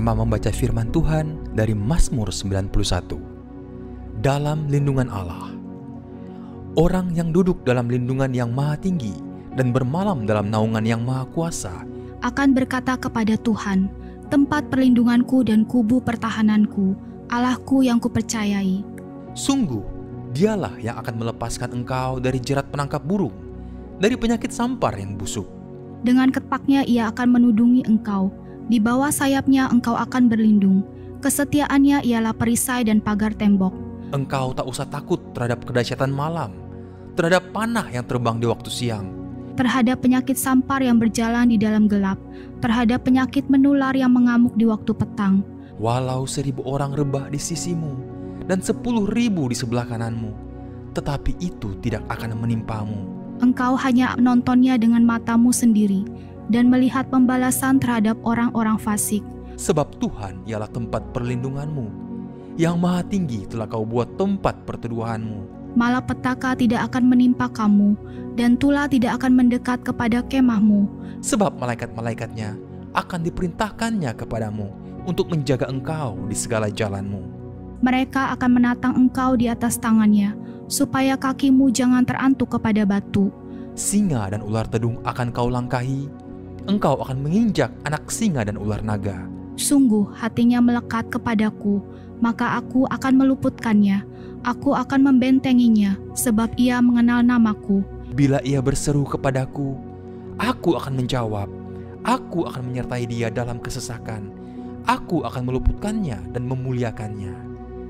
bersama membaca firman Tuhan dari Mazmur 91. Dalam lindungan Allah. Orang yang duduk dalam lindungan yang maha tinggi dan bermalam dalam naungan yang maha kuasa akan berkata kepada Tuhan, tempat perlindunganku dan kubu pertahananku, Allahku yang kupercayai. Sungguh, dialah yang akan melepaskan engkau dari jerat penangkap burung, dari penyakit sampar yang busuk. Dengan ketpaknya ia akan menudungi engkau, di bawah sayapnya engkau akan berlindung. Kesetiaannya ialah perisai dan pagar tembok. Engkau tak usah takut terhadap kedahsyatan malam, terhadap panah yang terbang di waktu siang, terhadap penyakit sampar yang berjalan di dalam gelap, terhadap penyakit menular yang mengamuk di waktu petang. Walau 1,000 orang rebah di sisimu dan 10.000 di sebelah kananmu, tetapi itu tidak akan menimpamu. Engkau hanya menontonnya dengan matamu sendiri dan melihat pembalasan terhadap orang-orang fasik. Sebab Tuhan ialah tempat perlindunganmu, yang maha tinggi telah kau buat tempat perteduhanmu. Malapetaka tidak akan menimpa kamu, dan tulah tidak akan mendekat kepada kemahmu. Sebab malaikat-malaikatnya akan diperintahkannya kepadamu untuk menjaga engkau di segala jalanmu. Mereka akan menatang engkau di atas tangannya, supaya kakimu jangan terantuk kepada batu. Singa dan ular tedung akan kau langkahi, engkau akan menginjak anak singa dan ular naga. Sungguh hatinya melekat kepadaku, maka aku akan meluputkannya. Aku akan membentenginya, sebab ia mengenal namaku. Bila ia berseru kepadaku, aku akan menjawab. Aku akan menyertai dia dalam kesesakan. Aku akan meluputkannya dan memuliakannya.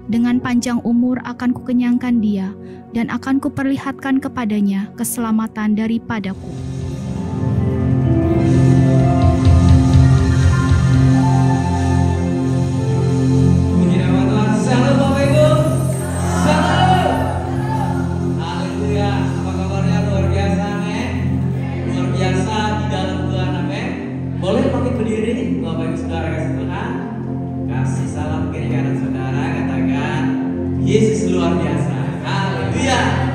Dengan panjang umur akan kukenyangkan dia, dan akan kuperlihatkan kepadanya keselamatan daripadaku. Yesus luar biasa. Haleluya.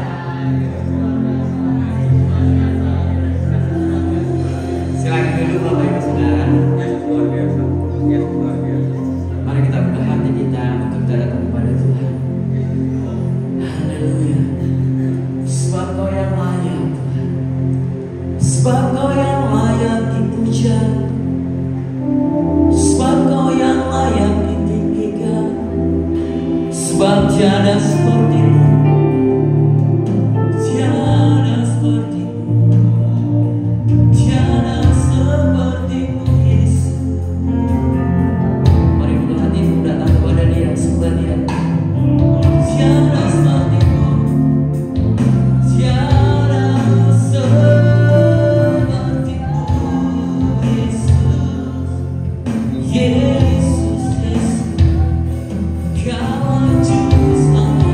Silakan duduk Bapak Ibu Saudara. Yesus luar biasa. Yesus luar biasa. Mari kita buka hati kita untuk datang kepada Tuhan. Haleluya. Sebab Kau yang layak Tuhan. Sebab Kau yang layak dipuja. Sebab Kau yang layak ditinggikan. Sebab tiada seperti-Mu, tiada seperti-Mu, tiada seperti-Mu Yesus. Mari buka hatimu datang kepada Dia sembah Dia. Tiada seperti-Mu, tiada seperti-Mu Yesus. Yesus, Yesus, Kau juru selamat.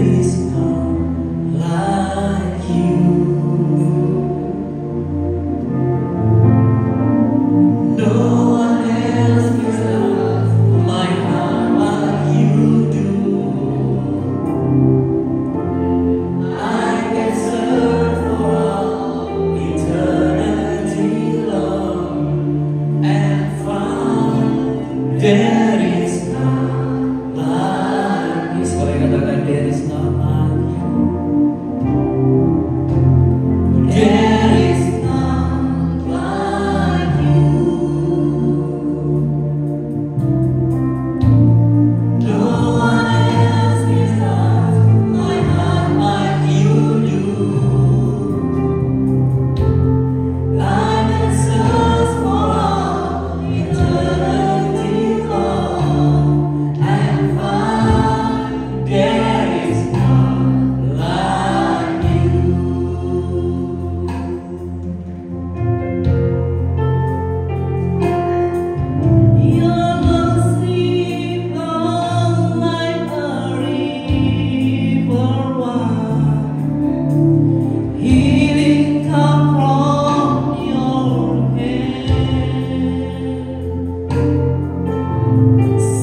is none like you. No one else can love my heart like you do. I can search for all eternity long and find there is none like you. Sekali katakan there is none like you. There is none like you. No one else can love my heart like you do. I can search for all eternity long and find there is none like you. Your love sweeps on like a river wide. Healing comes from your hand.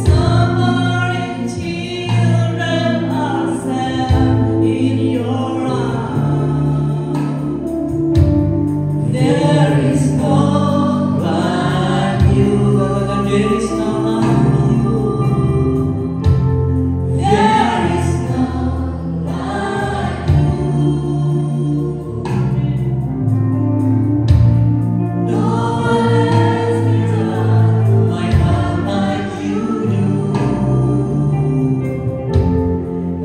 Suffering children are sad in your arms. There is none like you. There is none like you. There is none like you. No one else can touch my heart like you do.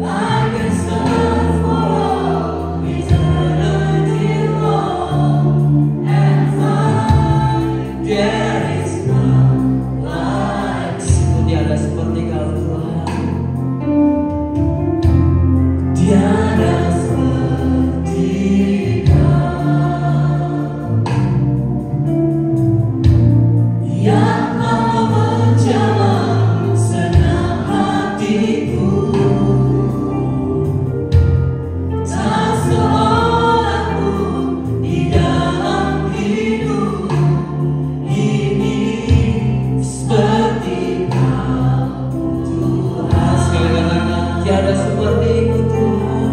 I can search for all eternity long and find there is none like you. Tiada seperti Kau Tuhan. Tiada seperti Kau yang mau menjawab senang hatiku. Tak seorang pun di dalam hidup ini seperti Kau Tuhan. Sekali katakan tiada seperti-Mu Tuhan.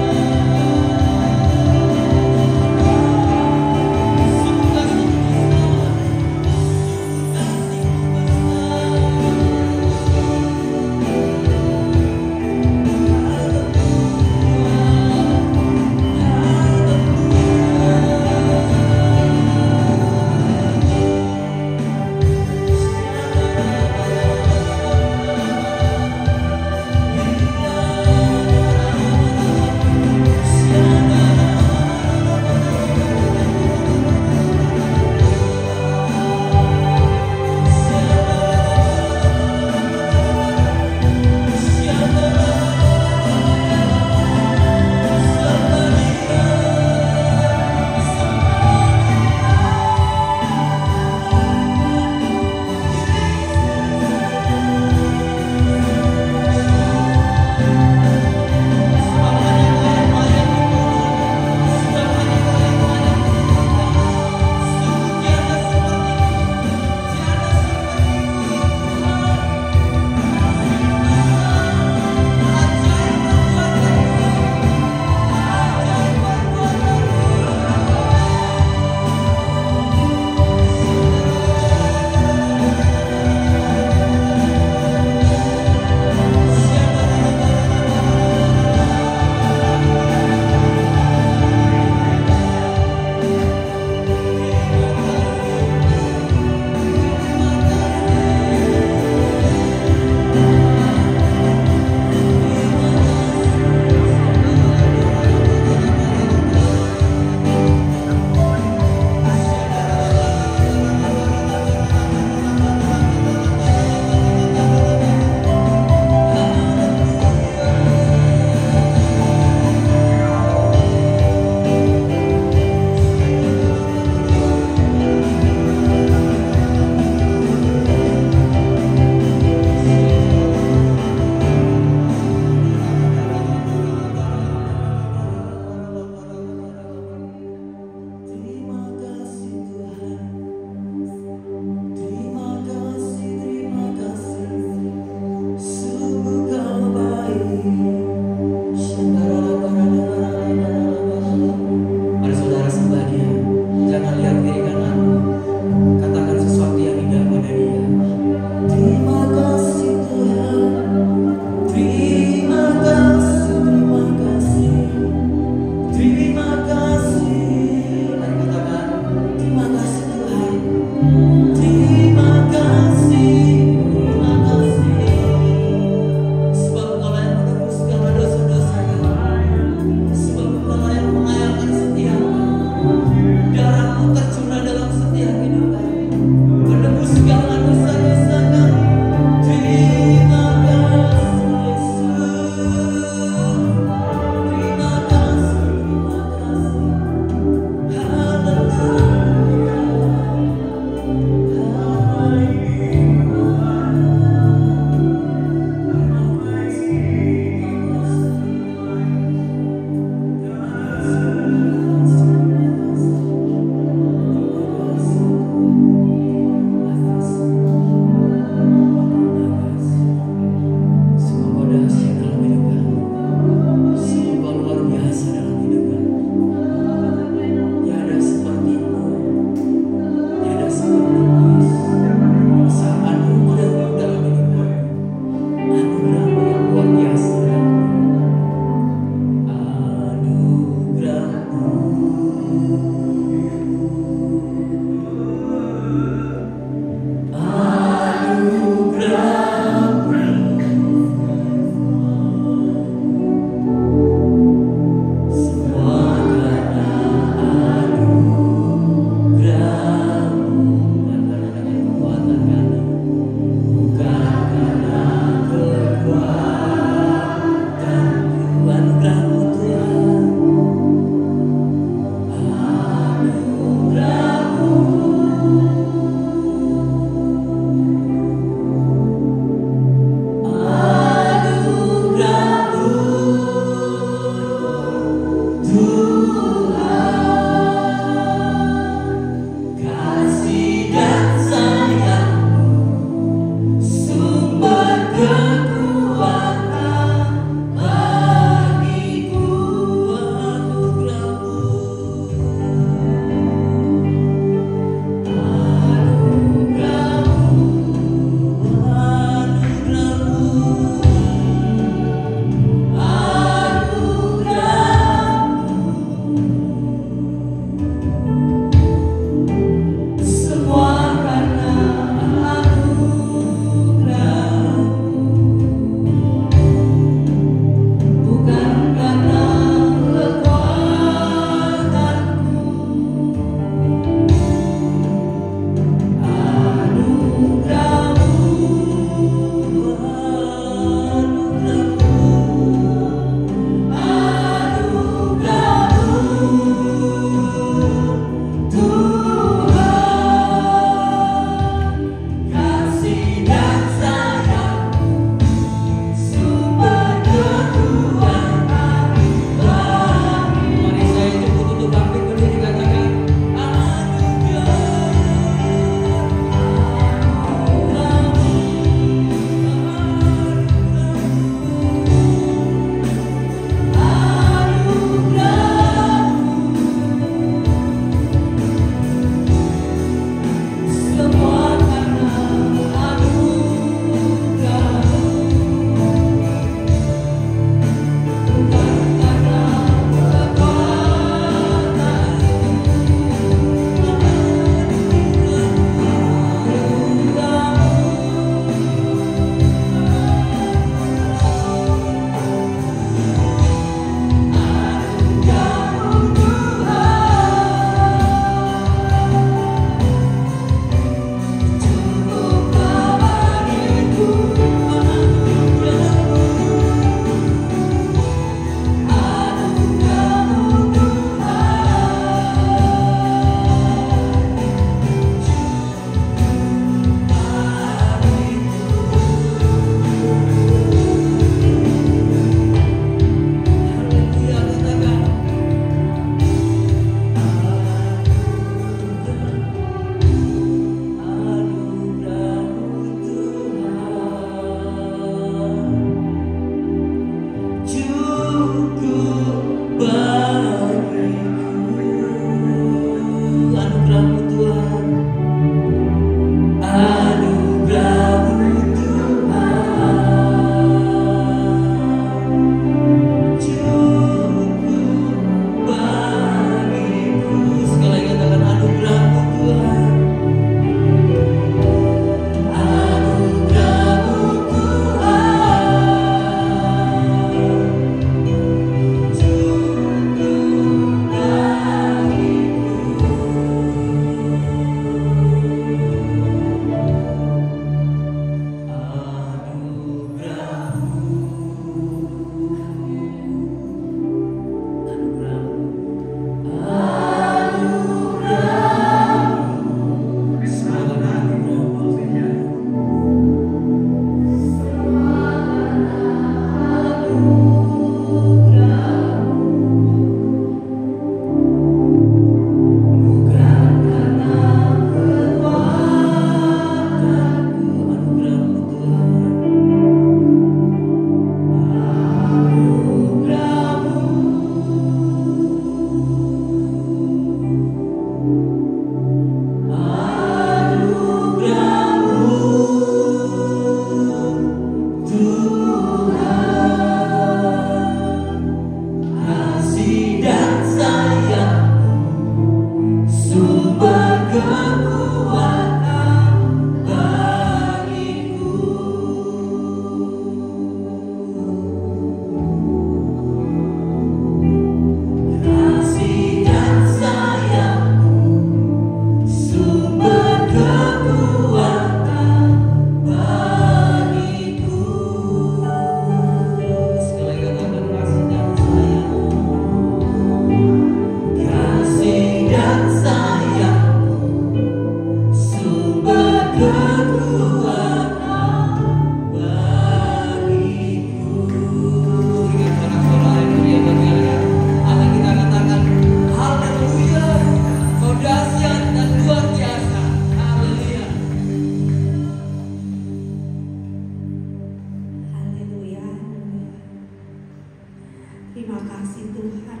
Terima kasih Tuhan.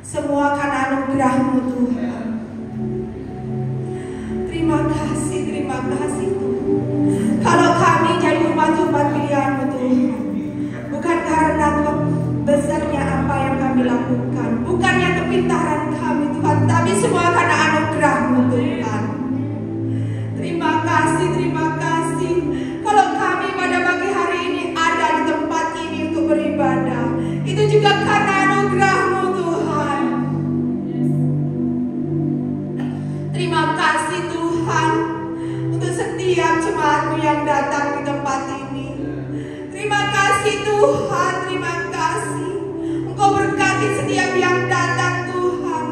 Semua karena anugerah-Mu Tuhan. Terima kasih Tuhan. Kalau kami jadi umat-umat pilihan-Mu Tuhan, bukan karena besarnya apa yang kami lakukan, bukannya kepintaran kami Tuhan, tapi semua karena anugerah-Mu Tuhan. Terima kasih. Kalau kami pada pagi hari ini ada di tempat ini untuk beribadah, itu juga karena anugerah-Mu Tuhan. Terima kasih Tuhan untuk setiap jemaat-Mu yang datang di tempat ini. Terima kasih Tuhan, terima kasih. Engkau berkati setiap yang datang Tuhan.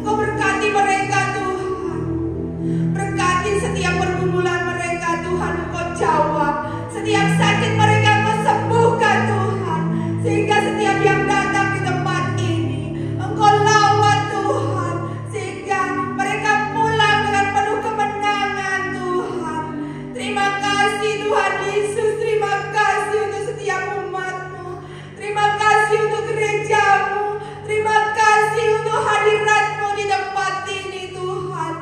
Engkau berkati mereka Tuhan. Berkati setiap pergumulan mereka Tuhan. Engkau jawab setiap sakit mereka, Engkau sembuhkan Tuhan. Sehingga setiap yang datang di tempat ini Engkau lawan Tuhan, sehingga mereka pulang dengan penuh kemenangan Tuhan. Terima kasih Tuhan Yesus. Terima kasih untuk setiap umat-Mu. Terima kasih untuk gereja-Mu. Terima kasih untuk hadirat-Mu di tempat ini Tuhan.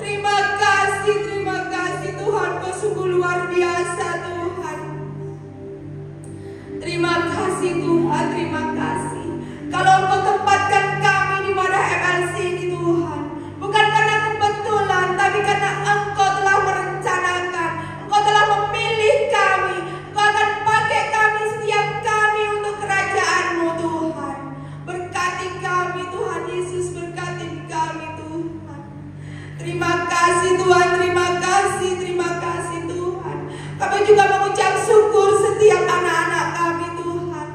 Terima kasih Tuhan. Kau sungguh luar biasa Tuhan. Terima kasih Tuhan, terima kasih. Kalau Engkau tempatkan kami di wadah MLC ini Tuhan, bukan karena kebetulan, tapi karena Engkau telah merencanakan, Engkau telah memilih kami. Engkau akan pakai kami, setiap kami untuk kerajaan-Mu Tuhan. Berkati kami Tuhan Yesus, berkati kami Tuhan. Terima kasih Tuhan, terima kasih Tuhan. Kami juga mengucap syukur setiap anak-anak kami Tuhan.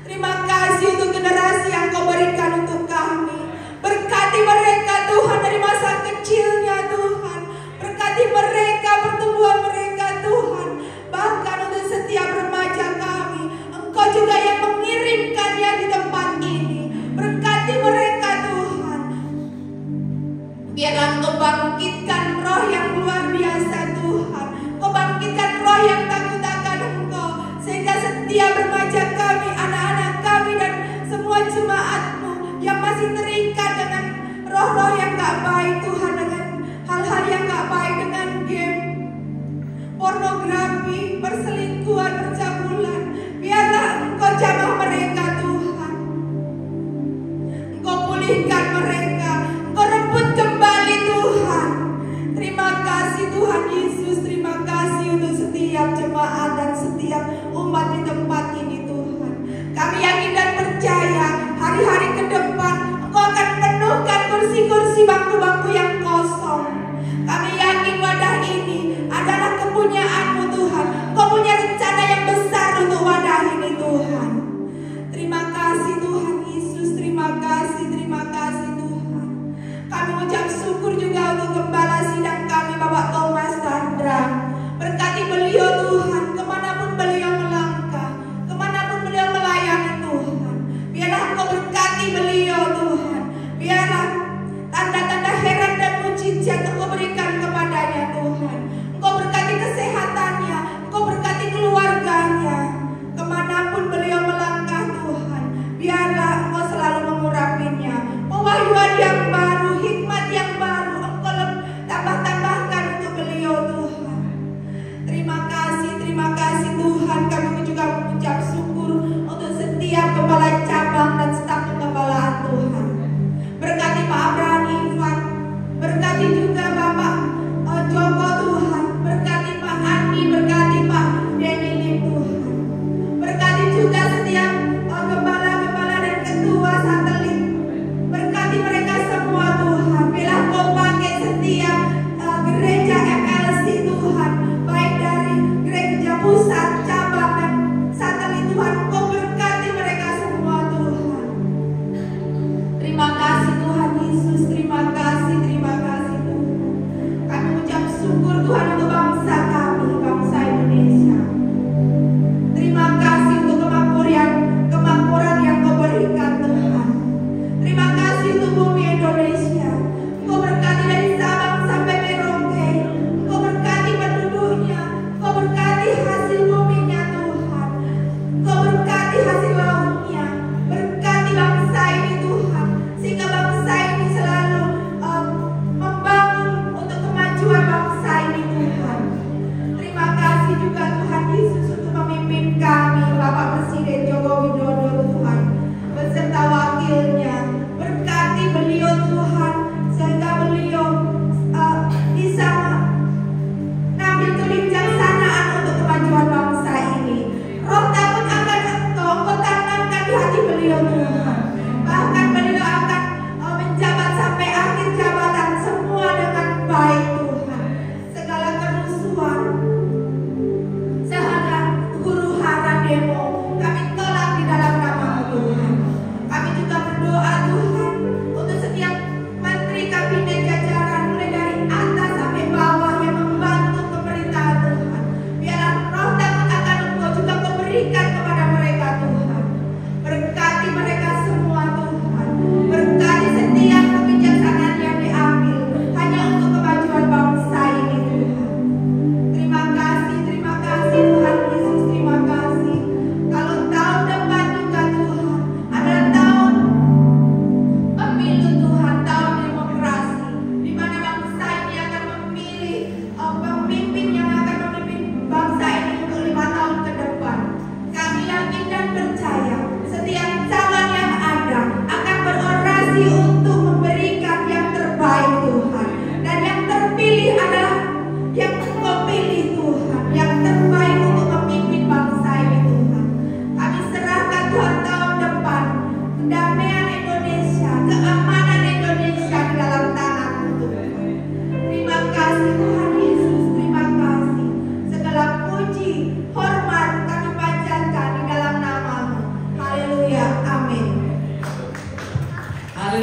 Terima kasih untuk generasi yang Kau berikan untuk kami. Berkati mereka Tuhan dari masa kecilnya Tuhan. Berkati mereka, pertumbuhan mereka Tuhan. Bahkan untuk setiap remaja kami, Engkau juga yang mengirimkannya di tempat ini. Berkati mereka Tuhan. Biarlah Engkau bangkitkan roh yang luar biasa Tuhan. Engkau bangkitkan roh yang takut akan Engkau, sehingga setiap remaja kami, anak-anak kami, dan semua jemaat-Mu yang masih terikat dengan roh-roh yang gak baik Tuhan, dengan hal-hal yang gak baik, dengan game, pornografi, perselingkuhan, percabulan. Biarlah Engkau jamah mereka Tuhan. Engkau pulihkan mereka, Engkau rebut kembali Tuhan. Terima kasih Tuhan Yesus. Terima kasih untuk setiap jemaat dan setiap umat di tempat ini Tuhan. Kami yakin dan percaya hari-hari ke depan Engkau akan penuhkan kursi-kursi, bangku-bangku yang kosong. Kami yakin wadah ini adalah kepunyaan-Mu Tuhan.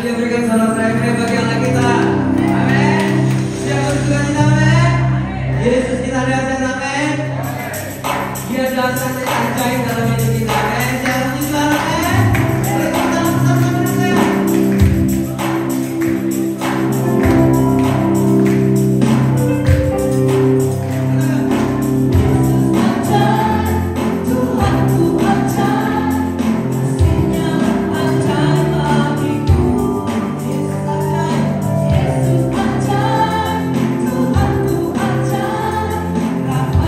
Haleluya, berikan sorak teriak bagi Allah kita. Amin. Siapa suka kita, amin. Yesus kita datang, amin. Dia datang dan ajaib dalam hidup kita, amin. Jangan lupa, amin. Berikan dalam tangan kita. Yesus ajaib, Tuhanku ajaib,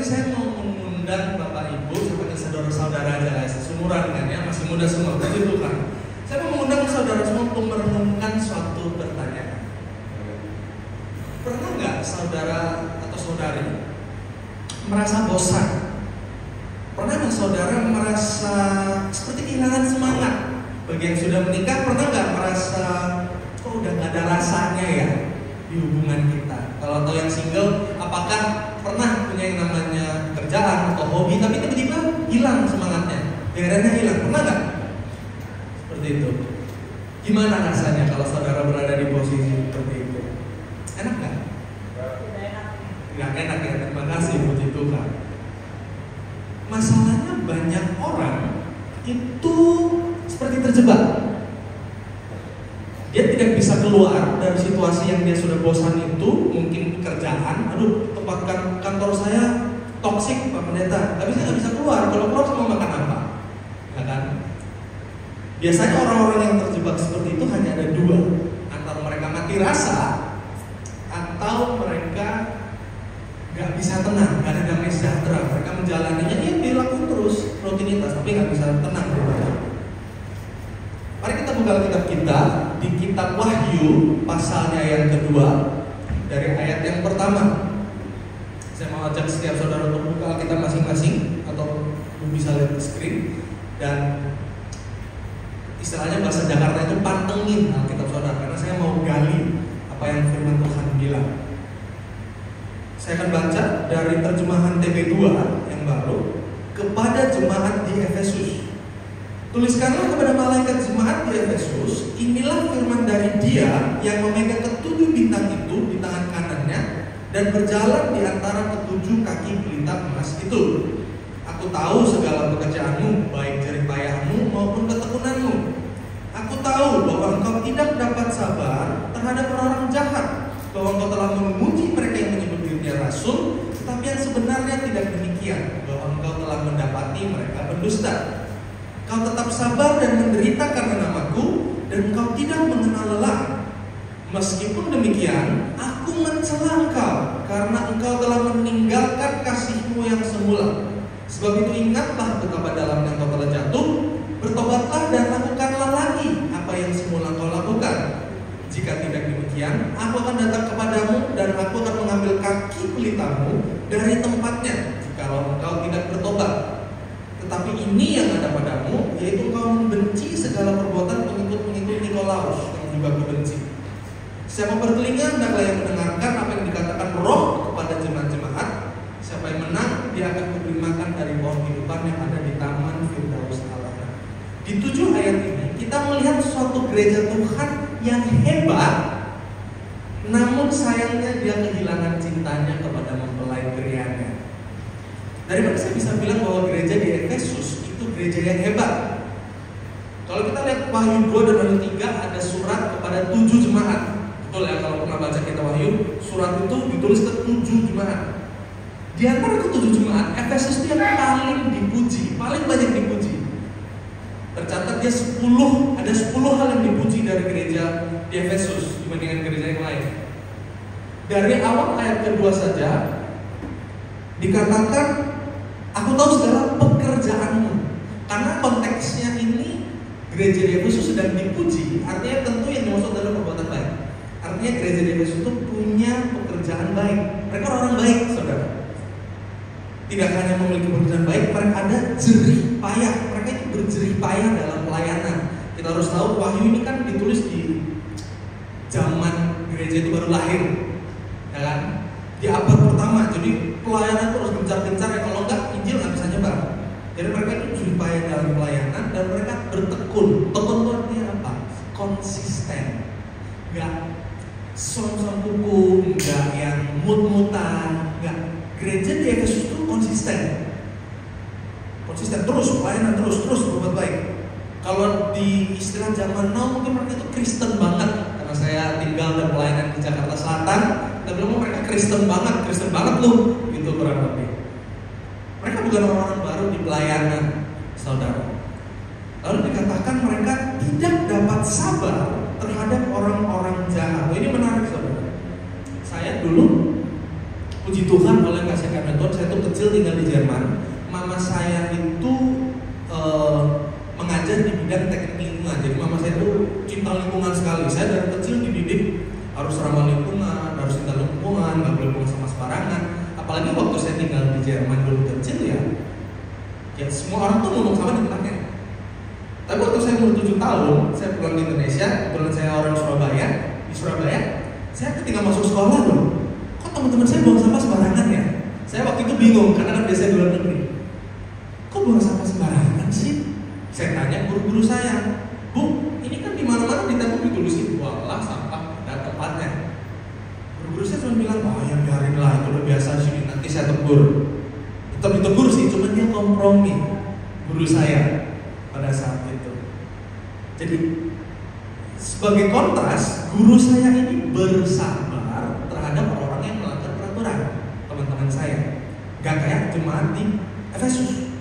ini saya mau mengundang Bapak Ibu, seperti saudara-saudara aja lah, seumuran kan ya, masih muda semua, puji Tuhan. Saya mau mengundang saudara semua untuk merenungkan suatu pertanyaan. Pernah nggak saudara atau saudari merasa bosan? Pernah nggak saudara merasa seperti kehilangan semangat? Bagi yang sudah menikah, pernah nggak merasa kok udah nggak ada rasanya ya di hubungan kita? Kalau atau yang single, apakah pernah punya yang namanya kerjaan atau hobi tapi tiba-tiba hilang semangatnya, gairahnya hilang? Pernah nggak? Seperti itu. Gimana rasanya kalau saudara berada di posisi seperti itu? Enak nggak? Nggak enak ya. Terima kasih, puji Tuhan. Masalahnya banyak orang itu seperti terjebak. Dia tidak bisa keluar dari situasi yang dia sudah bosan itu, mungkin pekerjaan. Aduh, tempat kantor saya toksik, Pak Pendeta. Tapi saya nggak bisa keluar. Kalau keluar saya mau makan apa? Ya kan? Biasanya orang-orang yang terjebak seperti itu hanya ada dua, antara mereka mati rasa atau mereka nggak bisa tenang, nggak ada damai sejahtera. Mereka menjalaninya dia dilakukan terus rutinitas, tapi nggak bisa tenang. Mari kita buka Alkitab kita di kitab Wahyu pasalnya yang kedua dari ayat yang pertama. Saya mau ajak setiap saudara untuk buka Alkitab masing-masing atau bisa lihat di screen, dan istilahnya bahasa Jakarta itu pantengin Alkitab saudara, karena saya mau gali apa yang firman Tuhan bilang. Saya akan baca dari terjemahan TB2 yang baru. Kepada jemaat di Efesus, tuliskanlah kepada malaikat jemaat di Efesus, inilah firman dari Dia yang memegang ketujuh bintang itu di tangan kanannya dan berjalan di antara ketujuh kaki pelita emas itu. Aku tahu segala pekerjaanmu, baik jerih payahmu maupun ketekunanmu. Aku tahu bahwa engkau tidak dapat sabar terhadap orang jahat, bahwa engkau telah memuji mereka yang menyebut dirinya rasul, tetapi yang sebenarnya tidak demikian, bahwa engkau telah mendapati mereka berdusta. Kau tetap sabar dan menderita karena namaku, dan engkau tidak mengenal lelah. Meskipun demikian, aku mencela engkau karena engkau telah meninggalkan kasihmu yang semula. Sebab itu ingatlah betapa dalamnya engkau telah jatuh, bertobatlah dan lakukanlah lagi apa yang semula engkau lakukan. Jika tidak demikian, aku akan datang kepadamu dan aku akan mengambil kaki pelitamu dari tempatnya, jikalau engkau tidak bertobat. Tetapi ini yang ada padamu, yaitu engkau membenci segala perbuatan pengikut-pengikut Nikolaus yang juga aku benci. Siapa bertelinga, hendaklah yang mendengarkan apa yang dikatakan Roh kepada jemaat-jemaat. Siapa yang menang, dia akan diberi makan dari pohon kehidupan yang ada di taman Firdaus Allah. Di 7 ayat ini kita melihat suatu gereja Tuhan yang hebat, namun sayangnya dia kehilangan cintanya kepada mempelai prianya. Dari mana saya bisa bilang bahwa gereja di Efesus itu gereja yang hebat? Kalau kita lihat Wahyu 2 dan Wahyu 3 ada surat kepada 7 jemaat. Betul ya, kalau pernah baca kita Wahyu, surat itu ditulis ke 7 jemaat. Di antara ke-7 jemaat, Efesus itu yang paling dipuji, paling banyak dipuji. Tercatat dia ada 10 hal yang dipuji dari gereja di Efesus dibandingkan gereja yang lain. Dari awal ayat kedua saja dikatakan, aku tahu segala pekerjaanmu. Karena konteksnya ini gereja di Efesus sedang dipuji, artinya tentu yang dimaksud adalah perbuatan baik. Artinya gereja di Efesus itu punya pekerjaan baik. Mereka orang baik, saudara. Tidak hanya memiliki pekerjaan baik, mereka ada jerih payah. Mereka itu berjerih payah dalam pelayanan. Kita harus tahu Wahyu ini kan ditulis di zaman gereja itu baru lahir, ya kan? Di abad pertama, jadi pelayanan itu harus gencar-gencar ya, kalau enggak Injil nggak bisa nyebar. Jadi mereka itu jerih payah dalam pelayanan dan mereka bertekun. Tekun itu artinya apa? Konsisten, nggak som-som kuku, nggak yang mut-mutan, nggak. Gereja di Efesus itu konsisten terus pelayanan, terus berbuat baik. Kalau di istilah zaman now mungkin mereka itu Kristen banget, karena saya tinggal dan pelayanan di Jakarta Selatan. Kita bilang mereka Kristen banget loh, gitu kurang lebih. Mereka bukan orang-orang baru di pelayanan, saudara. Lalu dikatakan mereka tidak dapat sabar terhadap orang-orang jahat. Ini menarik, saudara. Saya dulu, puji Tuhan, oleh kasih karena Tuhan, saya tuh kecil tinggal di Jerman. Mama saya itu mengajar di bidang teknik lingkungan. Jadi mama saya tuh cinta lingkungan sekali. Saya dari kecil dididik harus ramah lingkungan, harus cinta lingkungan, nggak boleh buang sampah sembarangan. Apalagi waktu saya tinggal di Jerman dulu kecil ya semua orang tuh ngomong sama di tempatnya. Tapi waktu saya umur 7 tahun, saya pulang di Indonesia, kebetulan saya orang Surabaya. Di Surabaya, saya ketika masuk sekolah loh, kok teman-teman saya buang sampah sembarangan ya? Saya waktu itu bingung, karena kan biasanya di luar negeri. Kok buang sampah sembarangan sih? Saya tanya guru-guru saya, Bu, ini kan di mana-mana di tembok ditulisin buanglah sampah pada tempatnya. Guru-guru saya cuma bilang, oh ya biarin lah, itu udah biasa sih, nanti saya tegur. Tetap ditegur sih, cuma dia kompromi guru saya pada saat itu. Jadi sebagai kontras, guru saya ini bersabar terhadap orang-orang yang melanggar peraturan, teman-teman saya. Gak kayak jemaat di Efesus.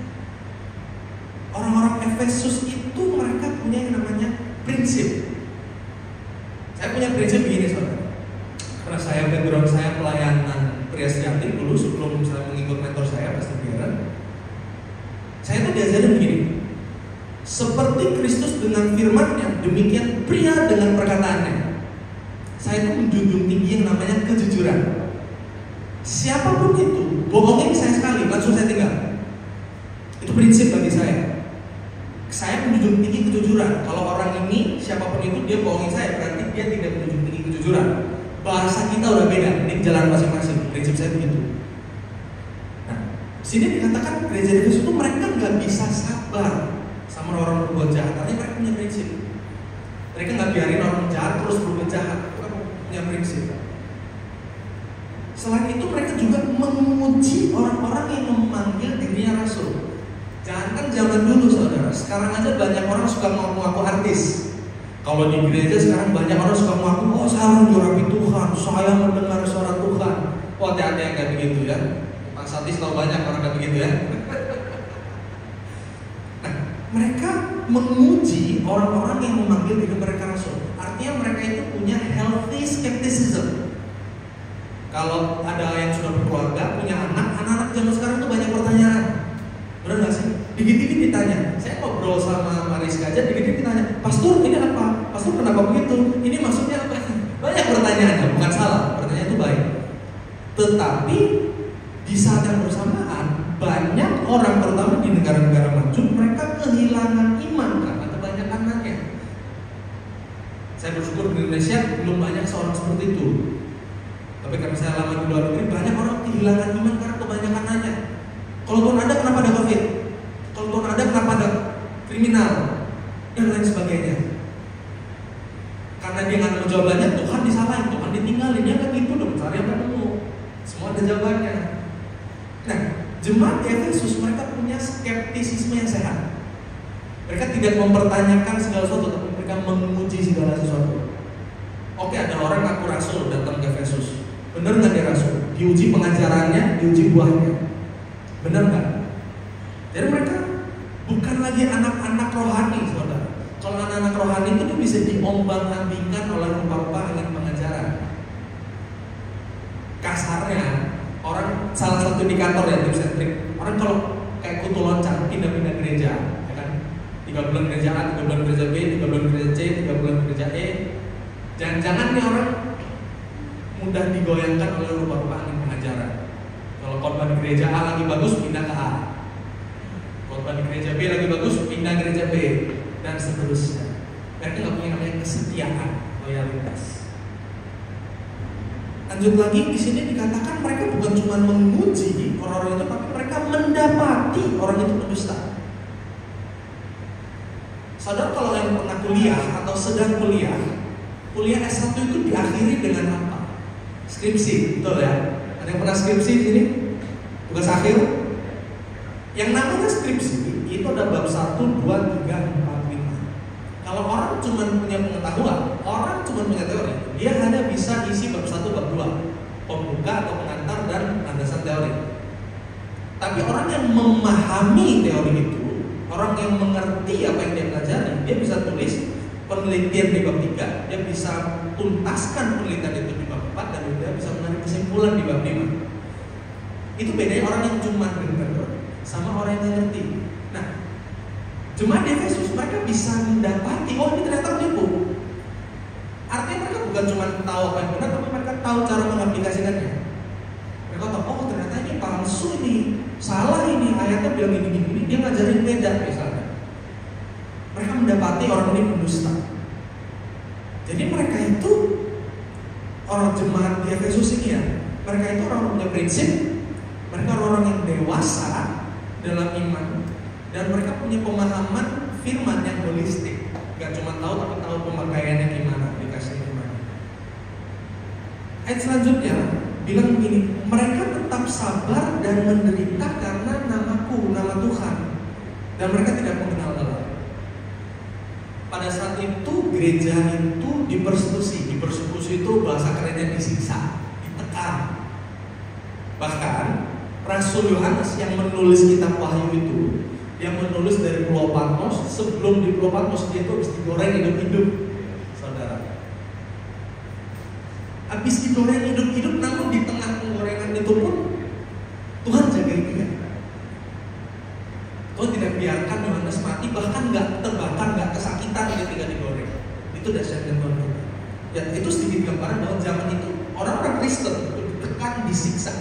Orang-orang Efesus itu mereka punya yang namanya prinsip. Saya punya prinsip begini saudara. Karena saya background saya pelayanan pria sejati dulu sebelum saya mengikut mentor saya Pastor Biaran. Saya tuh diajarin begini. Seperti Kristus dengan firman-Nya, demikian pria dengan perkataannya. Saya tuh menjunjung tinggi yang namanya kejujuran. Siapapun itu, bohongin saya sekali, langsung saya tinggal. Itu prinsip bagi saya. Saya menjunjung tinggi kejujuran. Kalau orang ini, siapapun itu, dia bohongin saya, berarti dia tidak menjunjung tinggi kejujuran. Bahasa kita udah beda, ini jalan masing-masing. Prinsip saya begitu. Nah, sini dikatakan gereja Efesus itu mereka nggak bisa sabar sama orang berbuat jahat, artinya mereka punya prinsip. Mereka nggak biarin orang jahat terus berbuat jahat, mereka punya prinsip. Selain itu mereka juga memuji orang-orang yang memanggil dirinya rasul. Jangan kan zaman dulu saudara, sekarang aja banyak orang suka ngaku artis. Kalau di gereja sekarang banyak orang suka mengaku, oh saya menjurapi Tuhan, saya mendengar suara Tuhan. Oh hati-hati yang kayak begitu ya. Pak Satis tahu banyak orang kayak begitu ya. Nah, mereka memuji orang-orang yang memanggil diri mereka rasul. Artinya mereka itu punya healthy skepticism. Kalau ada yang sudah berkeluarga, punya anak-anak zaman sekarang tuh banyak pertanyaan. Benar nggak sih? Dikit-dikit ditanya. Saya ngobrol sama Mariska aja, dikit-dikit ditanya, Pastor ini apa? Pastor kenapa begitu? Ini maksudnya apa? Banyak pertanyaan, bukan salah. Pertanyaan itu baik. Tetapi di saat yang bersamaan, banyak orang terutama di negara-negara maju, mereka kehilangan iman karena kebanyakannya. Saya bersyukur di Indonesia belum banyak seorang seperti itu. Tapi karena saya lama di luar negeri, banyak orang kehilangan iman karena kebanyakannya. Kalau Tuhan ada, kenapa ada COVID? Kalau Tuhan ada, kenapa ada kriminal? Dan lain sebagainya. Karena dia nggak tahu jawabannya, Tuhan disalahin, Tuhan ditinggalin. Dia kan gitu dong, cari yang ketemu. Semua ada jawabannya. Nah, jemaat di Efesus mereka punya skeptisisme yang sehat. Mereka tidak mempertanyakan segala sesuatu, tapi mereka memuji segala sesuatu. Oke, ada orang ngaku rasul datang ke Efesus. Benar nggak dia rasul? Diuji pengajarannya, diuji buahnya. Benar nggak? Jadi mereka bukan lagi anak-anak rohani, saudara. Kalau anak-anak rohani itu bisa diombang-ambingkan oleh rupa-rupa dengan pengajaran. Kasarnya, orang salah satu indikator ya tips and trick. Orang kalau kayak kutu loncat pindah-pindah gereja, ya kan? 3 bulan gereja A, 3 bulan gereja B, 3 bulan gereja C, 3 bulan gereja E. Jangan-jangan nih orang mudah digoyangkan oleh rupa-rupa angin pengajaran. Kalau khotbah di gereja A lagi bagus, pindah ke A. Khotbah di gereja B lagi bagus, pindah gereja B, dan seterusnya. Mereka nggak punya namanya kesetiaan, loyalitas. Lanjut lagi di sini dikatakan mereka bukan cuma menguji orang-orang itu, tapi mereka mendapati orang itu berdusta. Saudara kalau yang pernah kuliah atau sedang kuliah S1 itu diakhiri dengan apa? Skripsi, betul ya? Ada yang pernah skripsi di sini? Tugas akhir? Yang namanya skripsi itu ada bab 1, 2, 3, 4, 5. Kalau orang cuma punya pengetahuan, orang cuma punya teori, dia hanya bisa isi bab 1, bab 2, pembuka atau pengantar dan landasan teori. Tapi orang yang memahami teori itu, orang yang mengerti apa yang dia pelajari, dia bisa tulis penelitian di bab 3, dia bisa tuntaskan penelitian itu di bab 4, dan dia bisa menarik kesimpulan di bab 5. Itu bedanya orang yang cuma dengar sama orang yang ngerti. Nah, jemaat di Efesus mereka bisa mendapati, oh ini ternyata menipu. Artinya mereka bukan cuma tahu apa yang benar, tapi mereka tahu cara mengaplikasikannya. Mereka tahu, oh ternyata ini palsu ini, salah ini, ayatnya bilang ini, dia ngajarin beda misalnya. Mereka mendapati orang ini pendusta. Jadi mereka itu orang jemaat di Efesus ini ya, mereka itu orang punya prinsip, mereka orang yang dewasa dalam iman, dan mereka punya pemahaman firman yang holistik. Gak cuma tahu, tapi tahu pemakaiannya gimana, aplikasinya gimana. Ayat selanjutnya bilang begini, mereka tetap sabar dan menderita karena namaku, nama Tuhan, dan mereka tidak mengenal lelah. Pada saat itu gereja itu dipersekusi itu bahasa kerennya disiksa, ditekan. Bahkan Rasul Yohanes yang menulis kitab Wahyu itu, yang menulis dari Pulau Patmos, sebelum di Pulau Patmos dia itu habis digoreng hidup-hidup, saudara. Habis digoreng hidup-hidup, namun di tengah penggorengan itu pun Tuhan jaga dia. Tuhan tidak biarkan Yohanes mati, bahkan nggak terbakar, nggak kesakitan ketika digoreng. Itu dahsyatnya Tuhan. Ya itu sedikit gambaran bahwa zaman itu orang-orang Kristen itu ditekan, disiksa,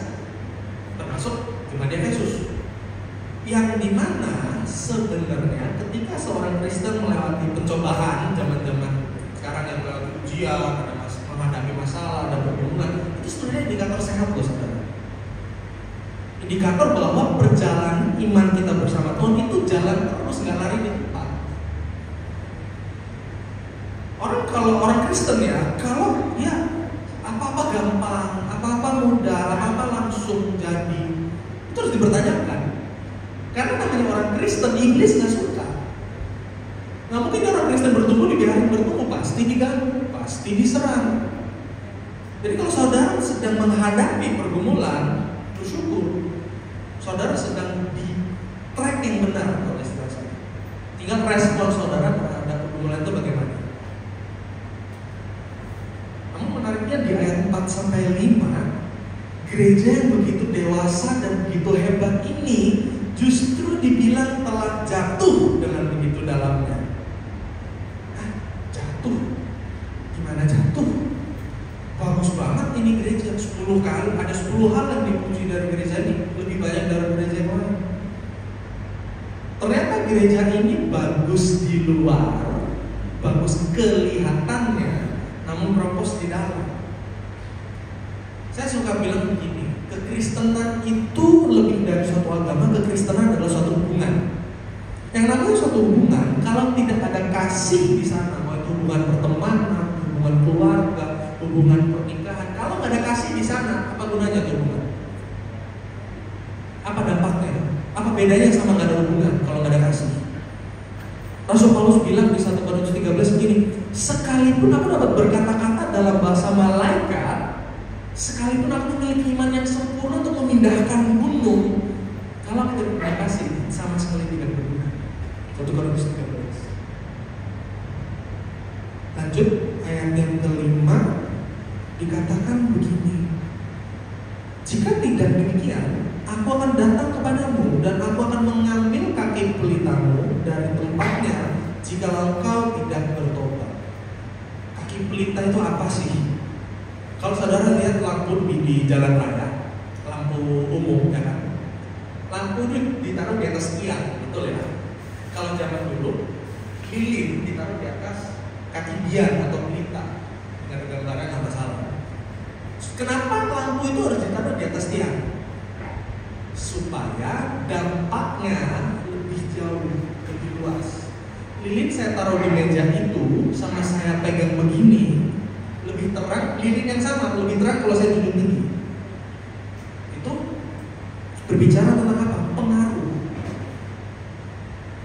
termasuk jemaat Efesus. Yang dimana sebenarnya ketika seorang Kristen melewati pencobaan zaman-zaman sekarang yang melewati ujian, ada menghadapi masalah, ada pergumulan, itu sebenarnya indikator sehat loh saudara. Indikator bahwa perjalanan iman kita bersama Tuhan itu jalan terus, nggak lari di tempat. Kalau orang Kristen ya, kalau ya apa-apa gampang, apa-apa mudah, apa-apa langsung jadi, itu harus dipertanyakan. Karena namanya orang Kristen, iblis nggak suka. Nggak mungkin orang Kristen bertumbuh dibiarin bertumbuh, pasti diganggu, pasti diserang. Jadi kalau saudara sedang menghadapi pergumulan, bersyukur. Saudara sedang di track yang benar oleh istilah saya. Tinggal respon saudara terhadap pergumulan itu bagaimana. Namun menariknya di ayat 4-5, gereja yang begitu dewasa dan begitu hebat ini justru dibilang telah jatuh dengan begitu dalamnya. Jatuh? Gimana jatuh? Bagus banget ini gereja, 10 kali, ada 10 hal yang dipuji dari gereja ini, lebih banyak dari gereja yang lain. Ternyata gereja ini bagus di luar, bagus kelihatannya, namun propos di dalam. Saya suka bilang begini, kekristenan itu lebih dari suatu agama, kekristenan adalah suatu hubungan. Yang namanya suatu hubungan, kalau tidak ada kasih di sana, mau itu hubungan pertemanan, hubungan keluarga, hubungan pernikahan, kalau nggak ada kasih di sana, apa gunanya tuh hubungan? Apa dampaknya? Apa bedanya sama nggak ada hubungan kalau nggak ada kasih? Rasul Paulus bilang di 1 Korintus 13 begini, sekalipun aku dapat berkata-kata dalam bahasa malaikat, sekalipun aku memiliki iman yang sempurna untuk memindahkan gunung, kalau aku tidak punya kasih, sama sekali tidak berguna. 1 Korintus 13. Lanjut ayat yang kelima, dikatakan begini, jika tidak demikian, aku akan datang kepadamu dan aku akan mengambil kaki pelitamu dari tempatnya jika engkau tidak bertobat. Kaki pelita itu apa sih? Kalau saudara lihat lampu di jalan raya, lampu umum ya kan, lampu itu ditaruh di atas tiang, betul ya? Kalau zaman dulu, lilin ditaruh di atas kaki biang atau pelita, dengan gambaran nggak masalah. Kenapa lampu itu harus ditaruh di atas tiang? Supaya dampaknya lebih jauh, lebih luas. Lilin saya taruh di meja itu, sama saya pegang begini, lebih terang. Lilin yang sama lebih terang kalau saya duduk tinggi. Itu berbicara tentang apa? Pengaruh.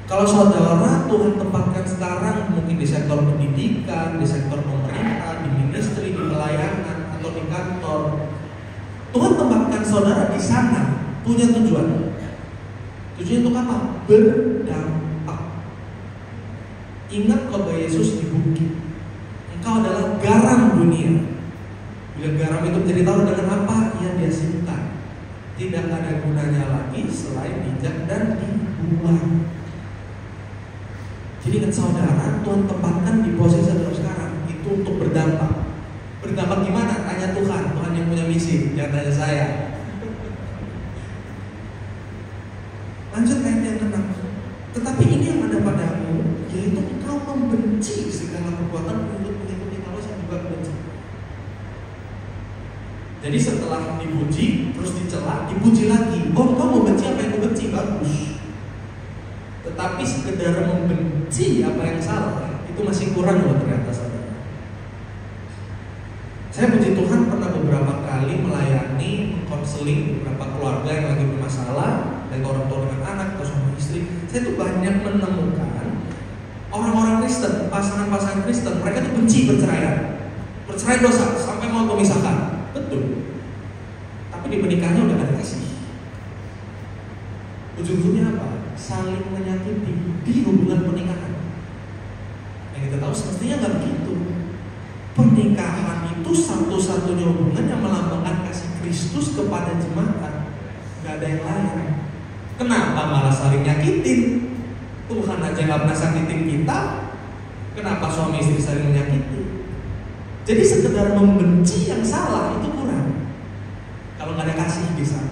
Kalau saudara Tuhan tempatkan sekarang mungkin di sektor pendidikan, di sektor pemerintah, di ministry, di pelayanan, atau di kantor, Tuhan tempatkan saudara di sana punya tujuan. Tujuan untuk apa? Berdampak. Ingat khotbah Yesus di bukit. Engkau adalah garam dunia. Bila garam itu menjadi tahu dengan apa? Ia diasinkan. tidak ada gunanya lagi selain bijak dan dibuang. Jadi ingat saudara, Tuhan tempatkan di posisi saudara sekarang itu untuk berdampak. Berdampak gimana? Tanya Tuhan, Tuhan yang punya misi, jangan tanya saya. Lanjut ayat yang ke-6. Tetapi ini yang ada padamu, yaitu engkau membenci segala perbuatan mengikuti Allah yang juga benci. Jadi setelah dipuji, terus dicela, dipuji lagi. Oh, engkau membenci apa yang kau benci, bagus. Tetapi sekedar membenci apa yang salah, itu masih kurang loh ternyata saudara. Saya puji Tuhan pernah beberapa kali melayani, konseling beberapa keluarga yang lagi bermasalah, baik orang tua dengan anak atau suami istri. Saya tuh banyak menemukan orang-orang Kristen, pasangan-pasangan Kristen, mereka tuh benci perceraian, perceraian dosa sampai mau memisahkan, betul. Tapi di pernikahannya udah ada kasih. Ujung-ujungnya apa? Saling menyakiti di hubungan pernikahan. Yang kita tahu semestinya nggak begitu. Pernikahan itu satu-satunya hubungan yang melambangkan kasih Kristus kepada jemaat. Nggak ada yang lain. Kenapa malah saling nyakitin? Tuhan aja nggak pernah sakitin kita. Kenapa suami istri saling menyakiti? Jadi sekedar membenci yang salah itu kurang. Kalau nggak ada kasih di sana.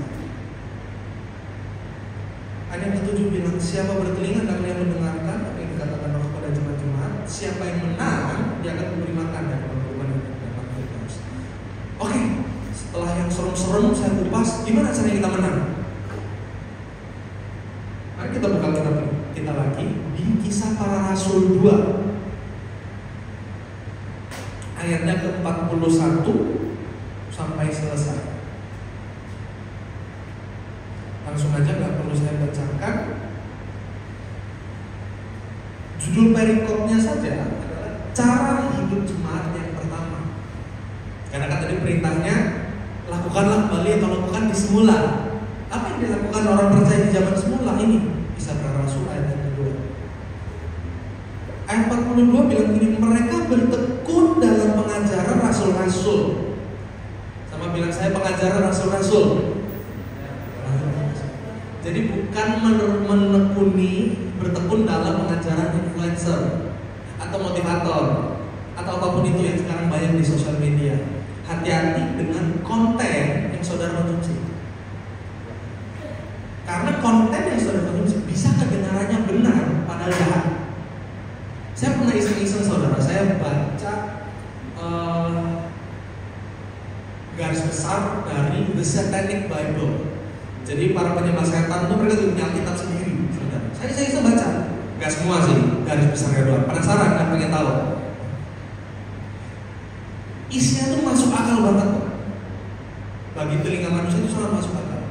Ayat yang ke-7 bilang, siapa bertelinga dan yang mendengarkan apa yang dikatakan Roh kepada jemaat-jemaat, siapa yang menang dia akan memberi makan dan berubah dan dapat Firdaus. Oke, setelah yang serem-serem saya kupas, gimana caranya kita menang? Mari kita buka kitab kita lagi di Kisah Para Rasul 2 ayatnya ke-41 sampai selesai. Langsung aja, nggak perlu saya bacakan. Judul perikopnya saja adalah cara hidup jemaat yang pertama. Karena kan tadi perintahnya lakukanlah kembali atau lakukan di semula. Apa yang dilakukan orang percaya di zaman semula ini? Kisah Para Rasul ayat yang kedua. Ayat 42 bilang gini, mereka bertekun dalam pengajaran rasul-rasul. Sama bilang saya pengajaran rasul-rasul. Jadi bukan menekuni, bertekun dalam pengajaran influencer atau motivator atau apapun itu yang sekarang banyak di sosial media. Hati-hati dengan konten yang saudara konsumsi. Karena konten yang saudara konsumsi bisa kedengarannya benar padahal jahat. Saya pernah iseng-iseng saudara, saya baca garis besar dari The Satanic Bible. Jadi para penyembah setan itu mereka punya kitab sendiri. Saya bisa baca, nggak semua sih, garis besarnya doang. Penasaran kan, pengen tahu? Isinya tuh masuk akal banget. Bagi telinga manusia itu sangat masuk akal.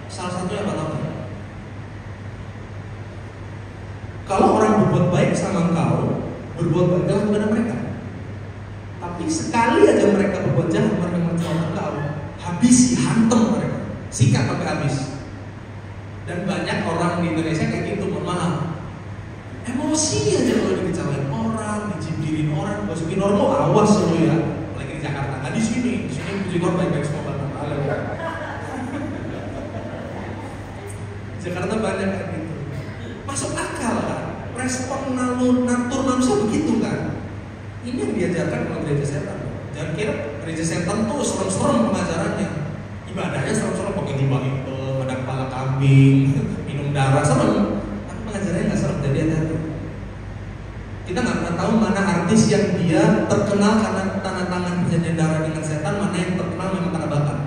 Salah satunya apa tahu? Kalau orang berbuat baik sama engkau, berbuat baiklah kepada mereka. Tapi sekali aja mereka berbuat jahat, mereka mencoba engkau, habisi, hantam mereka. Sikat sampai habis. Dan banyak orang di Indonesia kayak gitu, mohon maaf. Emosi aja kalau dikecewain orang, dicibirin orang, masukin orang, awas lu ya. Apalagi di Jakarta, nggak di sini puji orang baik-baik semua banget. Jakarta banyak kayak gitu. Masuk akal kan? Respon natur manusia begitu kan? Ini yang diajarkan oleh gereja setan. Jangan kira gereja setan tuh serem-serem pengajarannya. Ibadahnya serem-serem, pakai jubah itu, ada kepala kambing, minum darah, serem. Tapi pengajarannya nggak serem, jadi hati-hati. Kita nggak pernah tahu mana artis yang dia terkenal karena tanda tangan perjanjian darah dengan setan, mana yang terkenal memang karena bakat.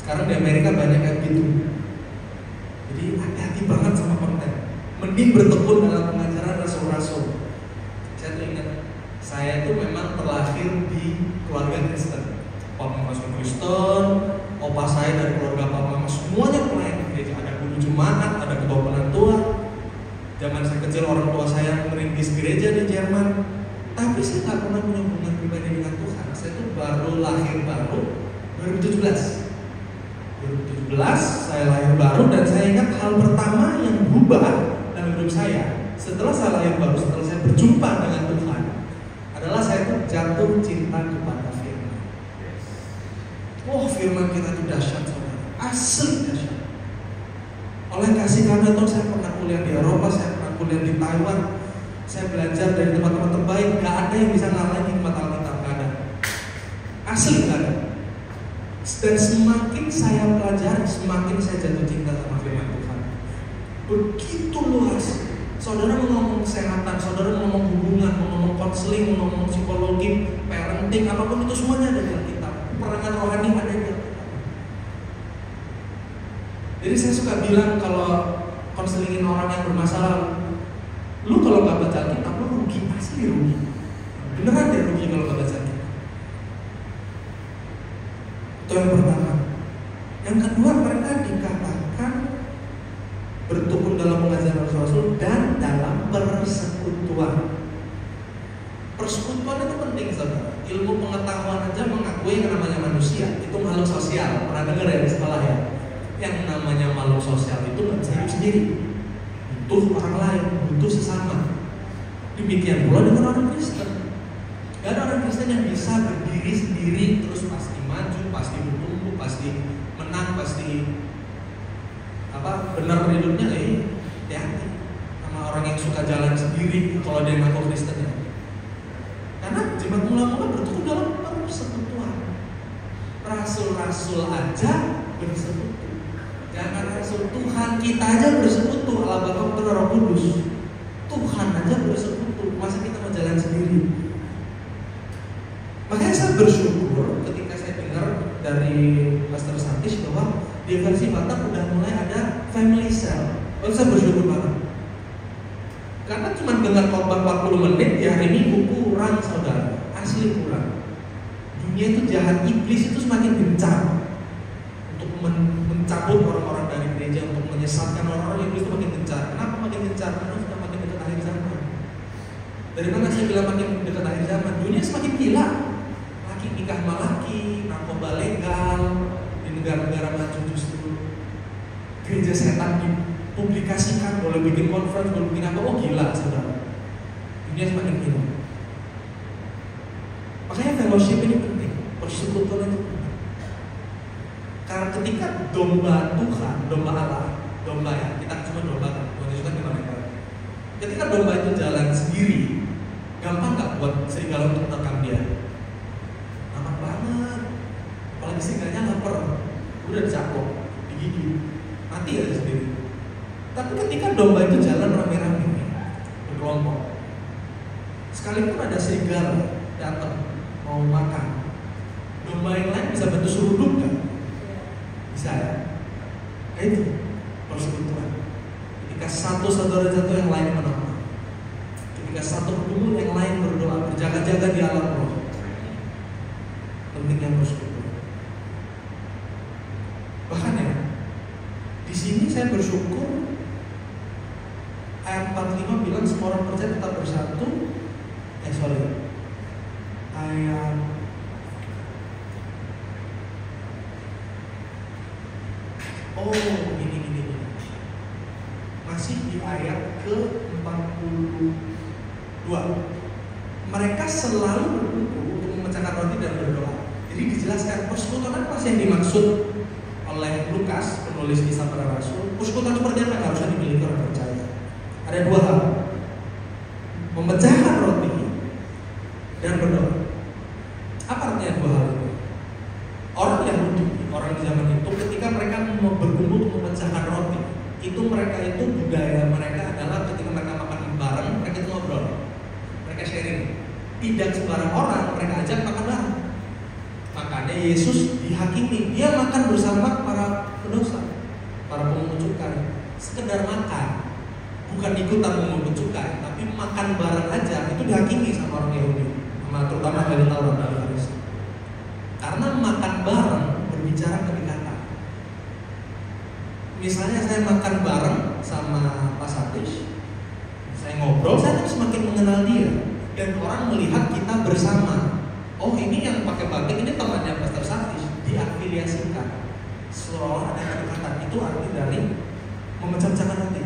Sekarang di Amerika banyak kayak gitu. Jadi hati-hati banget sama konten. Mending bertekun dalam pengajaran rasul-rasul. Saya tuh ingat, saya itu memang terlahir di keluarga Kristen. Papa masuk Kristen, opa saya dari keluarga papa semuanya pelayan gereja. Ada guru jemaat, ada ketua penentua. Zaman saya kecil orang tua saya merintis gereja di Jerman. Tapi saya nggak pernah punya hubungan pribadi dengan Tuhan. Saya tuh baru lahir baru 2017. 2017 saya lahir baru dan saya ingat hal pertama yang berubah dalam hidup saya setelah saya lahir baru, setelah saya berjumpa dengan Tuhan adalah saya tuh jatuh cinta kepada Firman. Oh, Firman kita itu dahsyat saudara. asli dahsyat. Oleh kasih karunia Tuhan, saya pernah kuliah di Eropa, saya pernah kuliah di Taiwan, saya belajar dari teman-teman terbaik. Gak ada yang bisa ngalahin hikmat Alkitab, gak ada. Asli gak ada. Dan semakin saya pelajari, semakin saya jatuh cinta sama firman Tuhan. Begitu luas. Saudara mau ngomong kesehatan, saudara mau ngomong hubungan, mau ngomong konseling, mau ngomong psikologi, parenting, apapun itu semuanya ada di Alkitab. Perangan rohani ada di Alkitab. Jadi saya suka bilang kalau konselingin orang yang bermasalah, lu kalau gak baca Alkitab, lu rugi, pasti rugi. Beneran deh rugi kalau gak baca Alkitab. Itu yang pertama. Yang kedua, mereka dikatakan bertekun dalam pengajaran Rasul dan dalam persekutuan. Persekutuan itu penting, saudara. Ilmu pengetahuan aja mengakui yang namanya manusia itu makhluk sosial. Pernah dengar ya di sekolah ya? Yang namanya makhluk sosial itu nggak bisa hidup sendiri, butuh orang lain, butuh sesama. Demikian pula dengan orang Kristen. Gak ada orang Kristen yang bisa berdiri sendiri terus pasti maju, pasti bertumbuh, pasti menang, pasti benar hidupnya. Hati-hati sama orang yang suka jalan sendiri kalau dia ngaku Kristen ya. Karena jemaat mula-mula bertumbuh dalam persekutuan. Rasul-rasul aja bersekutu. Jangan rasul, Tuhan kita aja bersekutu. Allah Bapa dan Roh Kudus. Tuhan aja bersekutu. Masa kita mau jalan sendiri? Makanya saya bersyukur ketika saya dengar dari Pastor Santis bahwa di versi Batak udah mulai ada family cell. Saya bersyukur banget. Karena cuma dengar khotbah 40 menit di hari Minggu kurang, saudara. Asli kurang. Dunia itu jahat, iblis itu semakin gencar untuk mencabut orang-orang dari gereja, untuk menyesatkan orang-orang. Iblis itu makin gencar. Kenapa makin gencar? Karena sudah makin dekat akhir zaman. Dari mana saya bilang makin dekat akhir zaman? Dunia semakin gila. Laki nikah malaki, narkoba legal di negara-negara maju justru. Gereja setan dipublikasikan, boleh bikin conference, boleh bikin apa? Oh gila, saudara. Dunia semakin gila. Makanya fellowship ini penting, persekutuan itu penting. Karena ketika domba Tuhan, domba Allah, domba ya, kita cuma domba kan, Tuhan Yesus kan kita mereka. Ketika domba itu jalan sendiri, gampang nggak buat serigala untuk menerkam dia? Gampang banget. Apalagi serigalanya lapar, udah dicapok, digigit, mati aja sendiri. Tapi ketika domba itu jalan rame-rame, berkelompok, sekalipun ada serigala datang mau makan, domba yang lain bisa bantu seruduk kan? Bisa ya? Nah itu persekutuan. Ketika satu saudara jatuh, yang lain menolong. Ketika satu berkumpul, yang lain berdoa, berjaga-jaga di alam roh. Pentingnya persekutuan. Bahkan ya, di sini saya bersyukur ayat 45 bilang semua orang percaya tetap bersatu. Ayat ini masih di ayat ke-42. Mereka selalu berkumpul untuk memecahkan roti dan berdoa. Jadi dijelaskan persekutuan apa sih yang dimaksud oleh Lukas, penulis Kisah Para Rasul. Persekutuan seperti apa yang harusnya dimiliki orang percaya? Ada dua hal: memecahkan roti dan berdoa. Apa artinya dua hal itu? Orang Yahudi, orang di zaman itu, ketika mereka mau berkumpul untuk memecahkan roti, itu mereka itu budaya mereka adalah ketika mereka makan bareng, mereka itu ngobrol, mereka sharing. Tidak sembarang orang mereka ajak makan bareng. Makanya Yesus dihakimi, dia makan bersama para pendosa, para pemungut cukai, sekedar makan, bukan ikutan memungut cukai, tapi makan bareng aja itu dihakimi sama orang Yahudi, sama terutama dari Taurat dan Farisi. Karena makan bareng berbicara kedekatan. Misalnya saya makan bareng sama Pak Satis, saya ngobrol, saya tuh semakin mengenal dia, dan orang melihat kita bersama. Oh ini yang pakai batik, ini temannya Pastor Satis, diafiliasikan. Seolah ada kedekatan, itu arti dari memecah-mecahkan hati.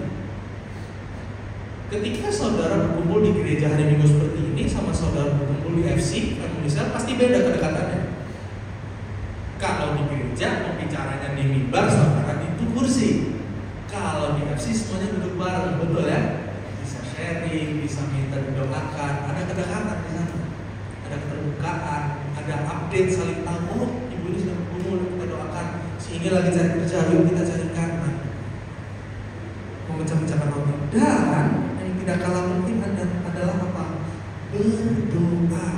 Ketika saudara berkumpul di gereja hari Minggu seperti ini sama saudara berkumpul di FC, pasti beda kedekatannya. Kalau di gereja pembicaranya di di mimbar, saudara di kursi. Kalau di FC semuanya duduk bareng, betul ya? Bisa sharing, bisa minta didoakan, ada kedekatan di sana, ada keterbukaan, ada update saling tahu. Oh, ibu ini sedang bergumul, kita doakan. Si ini lagi cari kerja, yuk kita carikan. Memecah-mecahkan orang. Dan yang tidak kalah penting adalah apa? Berdoa.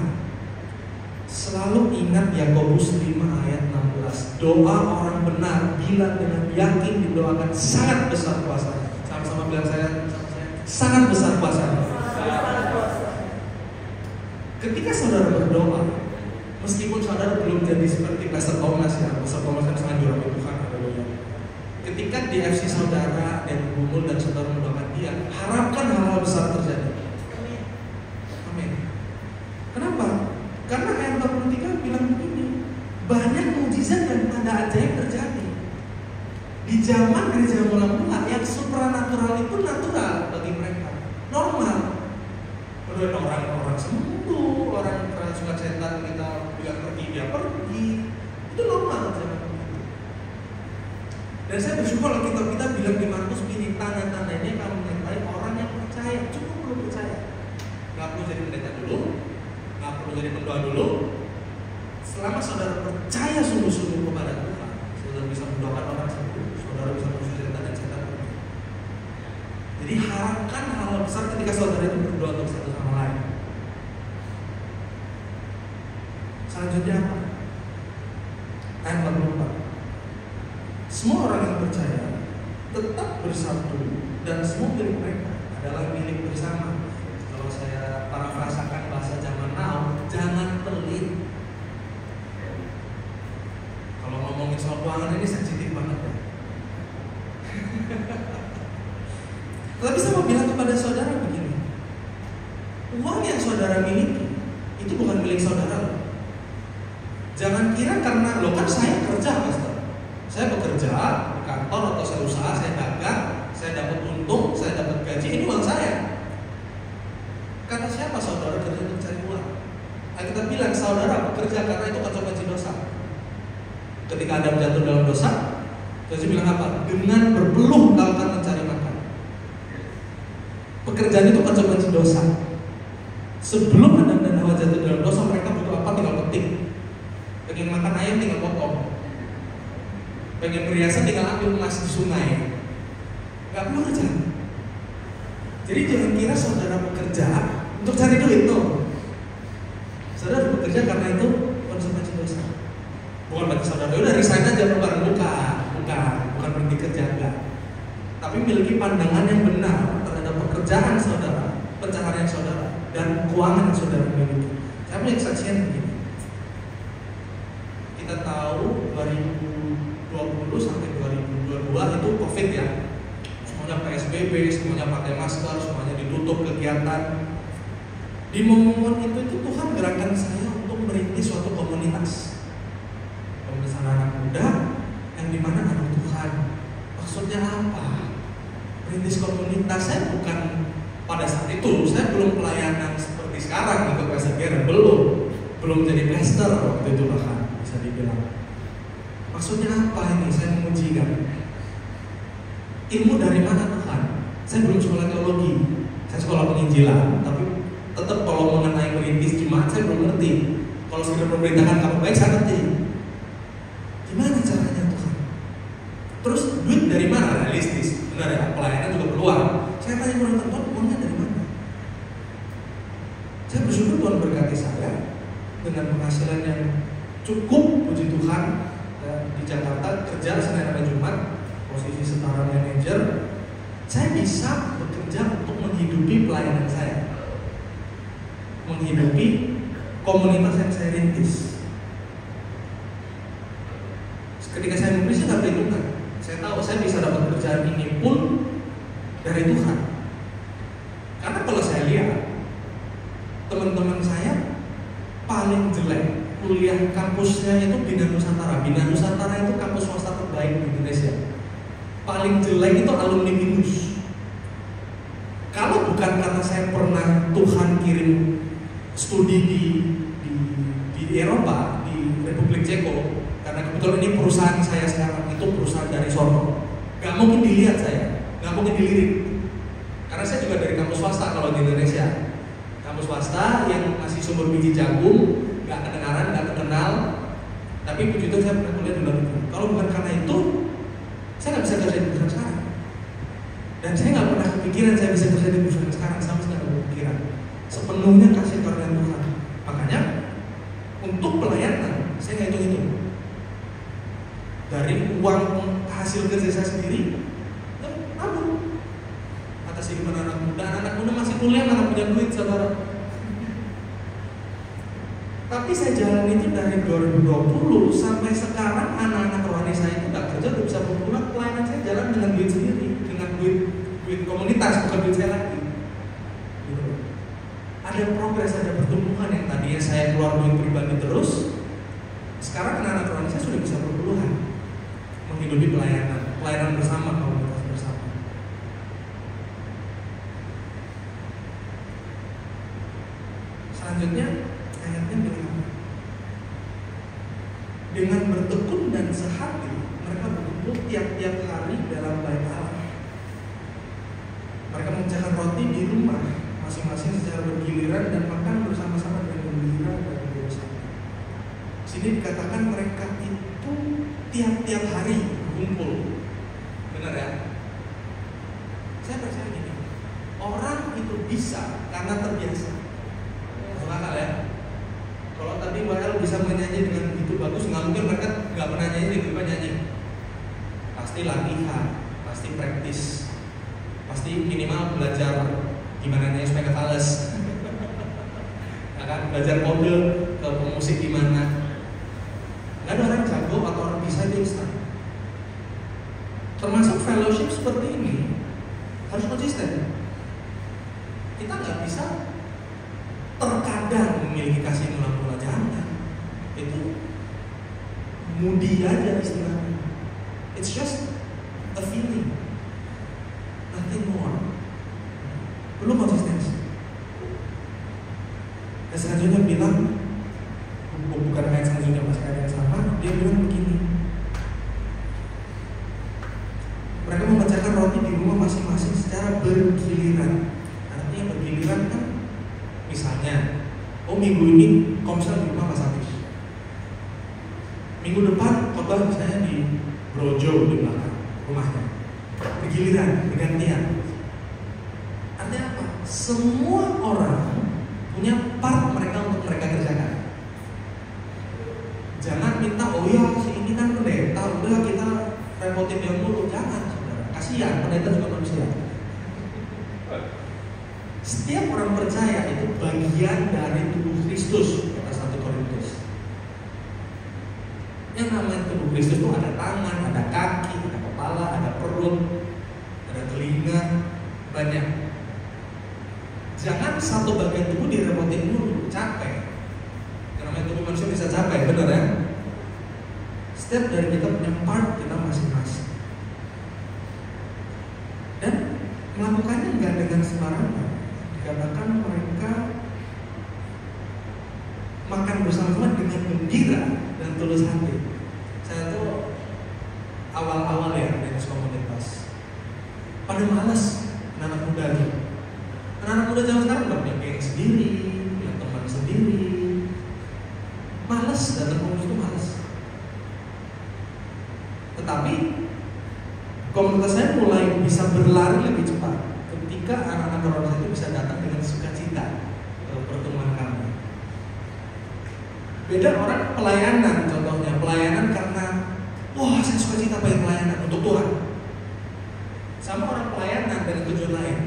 Selalu ingat Yakobus 5 ayat 16. Doa orang benar bila dengan yakin didoakan sangat besar kuasanya. Sama-sama bilang saya, sangat besar kuasanya. Ketika saudara berdoa, meskipun saudara belum jadi seperti Pastor Thomas ya, Pastor Thomas kan sangat jurang Tuhan. Ketika di FC saudara dan bergumul dan saudara mendoakan dia, harapkan hal-hal besar terjadi. Amin. Kenapa? Karena ayat 43 bilang begini, banyak mukjizat dan tanda ajaib terjadi. Di zaman gereja mula-mula yang supranatural itu natural bagi mereka, normal. Orang sembuh, orang kerasukan setan kita bilang pergi dia pergi, itu normal zaman itu. Dan saya bersyukur kalau kita bilang di Markus ini tanda-tandanya kamu menyertai orang yang percaya, cukup belum percaya, nggak perlu jadi pendeta dulu. Nggak perlu jadi pendoa dulu. Selama saudara percaya sungguh-sungguh kepada Tuhan, saudara bisa mendoakan orang sembuh, saudara bisa mengusir setan dan setan pergi. Jadi harapkan hal besar ketika saudara itu berdoa untuk satu sama lain. Selanjutnya apa? Ayat 44. Semua orang yang percaya tetap bersatu dan semua milik mereka adalah milik bersama. Kalau saya parafrasakan bahasa zaman now, jangan pelit. Kalau ngomongin soal keuangan ini sensitif banget ya. Tapi saya mau bilang kepada saudara begini, uang yang saudara miliki itu bukan milik saudara. Jangan kira karena lo kan saya kerja, Pastor. Saya bekerja di kantor atau saya usaha, saya dagang, saya dapat untung, saya dapat gaji, ini uang saya. Kata siapa saudara kerja untuk cari uang? Kita bilang saudara bekerja karena itu konsekuensi dosa. Ketika Adam jatuh dalam dosa, Yesus bilang apa? Dengan berpeluh kau akan mencari makan. Pekerjaan itu konsekuensi dosa. Sebelum Adam dan Hawa jatuh dalam dosa, mereka butuh apa? Tinggal petik. Pengen makan ayam tinggal potong. Pengen perhiasan tinggal ambil emas di sungai. Gak perlu kerja. Jadi jangan kira saudara bekerja untuk cari duit tuh. Saudara bekerja karena itu konsekuensi dosa. Bukan berarti saudara udah resign aja bukan berhenti kerja enggak. Tapi miliki pandangan yang benar terhadap pekerjaan saudara, pencaharian saudara, dan keuangan yang saudara miliki. Saya punya kesaksian begini. Kita tahu 2020 sampai 2022 itu COVID ya. Semuanya PSBB, semuanya pakai masker, semuanya ditutup kegiatan. Di momen itu Tuhan gerakkan saya untuk merintis suatu komunitas. Komunitas anak muda yang dimana anak Tuhan. Maksudnya apa? Merintis komunitas saya bukan pada saat itu, saya belum pelayanan seperti sekarang ikut pastor Geren, belum jadi pastor waktu itu bahkan bisa dibilang. Maksudnya apa ini? Saya menguji kan? Ilmu dari mana Tuhan? Saya belum sekolah teologi, saya sekolah penginjilan, tapi tetap kalau mengenai merintis jemaat saya belum ngerti. Kalau sekedar pemerintahan kamu baik saya ngerti. Gimana caranya Tuhan? Terus duit dari mana? Realistis, benar ya? Pelayanan juga peluang. Saya tanya kurang Tuhan, uangnya dari mana? Saya bersyukur Tuhan berkati saya dengan penghasilan yang cukup, puji Tuhan. Di Jakarta kerja Senin sampai Jumat, posisi setara manajer. Saya bisa bekerja untuk menghidupi pelayanan saya, menghidupi komunitas yang saya rintis. Ketika saya membeli, saya nggak perhitungkan. Saya tahu saya bisa dapat pekerjaan ini pun dari Tuhan. Karena kalau saya lihat teman-teman saya paling jelek kuliah kampusnya itu Bina Nusantara. Bina Nusantara itu kampus swasta terbaik di Indonesia. Paling jelek itu alumni BINUS. Kalau bukan karena saya pernah Tuhan kirim studi di Eropa, di Republik Ceko, karena kebetulan ini perusahaan saya sekarang itu perusahaan dari sono. Gak mungkin dilihat saya, gak mungkin dilirik. Karena saya juga dari kampus swasta kalau di Indonesia. Kampus swasta yang masih sumber biji jagung, gak kedengaran, gak terkenal. Tapi puji Tuhan saya pernah kuliah di luar negeri. Kalau bukan karena itu, saya gak bisa kerja di perusahaan sekarang. Dan saya gak pernah kepikiran saya bisa kerja di perusahaan sekarang, sama sekali gak kepikiran. Sepenuhnya kasih karunia Tuhan. Makanya untuk pelayanan saya nggak hitung-hitung. Dari uang hasil kerja saya sendiri, nabung atas kehidupan anak muda. Anak muda masih kuliah, mana punya duit, saudara. Tapi saya jalan itu dari 2020 sampai sekarang, anak-anak rohani saya itu nggak kerja, udah bisa berpulang. Pelayanan saya jalan dengan duit sendiri, dengan duit komunitas, bukan duit saya lagi. Ada progres, ada pertumbuhan. Yang tadinya saya keluar duit pribadi terus, sekarang anak-anak rohani saya sudah bisa berpuluhan menghidupi pelayanan bersama, komunitas bersama. Selanjutnya ayatnya bilang, dengan bertekun dan sehati mereka berkumpul tiap-tiap hari dalam bait Allah. Mereka memecahkan roti di rumah masing-masing secara bergiliran dan makan bersama-sama dengan gembira dan bersama. Sini dikatakan mereka itu tiap-tiap hari berkumpul. Benar ya? Saya percaya gini, orang itu bisa karena terbiasa. Masuk akal ya? Kalau tadi Mbak El bisa menyanyi dengan begitu bagus, nggak mungkin mereka nggak pernah nyanyi, tiba-tiba nyanyi. Pasti latihan, pasti praktis, pasti minimal belajar gimana nyanyi supaya fales. Akan belajar kode ke pemusik gimana. Gak ada orang jago atau orang bisa itu instan. Termasuk fellowship seperti ini harus konsisten. Kita nggak bisa terkadang memiliki kasih mula-mula, jangan. Itu mudi aja istilahnya. It's just a feeling, nothing more. Belum konsistensi. Dan selanjutnya bilang, bukan ayat selanjutnya mas, ayat yang sama, dia bilang begini, mereka memecahkan roti di rumah masing-masing secara bergiliran. Artinya bergiliran kan, misalnya, oh minggu ini komsel di rumah Mas Atif, minggu depan khotbah misalnya di Brojo di belakang rumahnya, bergiliran, bergantian. Artinya apa? Semua orang punya part mereka untuk mereka kerjakan. Jangan minta, oh ya si ini kan pendeta, udah kita repotin dia dulu. Jangan, saudara. Kasihan, pendeta juga manusia. Setiap orang percaya itu bagian dari tubuh Kristus, kata 1 Korintus. Yang namanya tubuh Kristus itu ada tangan, ada kaki, ada kepala, ada perut, ada telinga, banyak. Jangan satu bagian tubuh direpotin dulu, capek. Yang namanya tubuh manusia bisa capek, benar ya? Setiap dari kita punya part kita masing-masing. Dan melakukannya nggak dengan sembarangan. Dikatakan mereka makan bersama-sama dengan gembira dan tulus hati. Saya tuh awal-awal ya dari komunitas, pada malas anak muda nih. Anak muda zaman sekarang udah punya geng sendiri, punya teman sendiri. Malas datang komunitas itu malas. Tetapi komunitas saya mulai bisa berlari lebih cepat ketika anak-anak orang saya itu bisa datang dengan sukacita ke pertemuan kami. Beda orang pelayanan, contohnya pelayanan karena wah saya sukacita pengen pelayanan untuk Tuhan. Sama orang pelayanan dengan tujuan lain.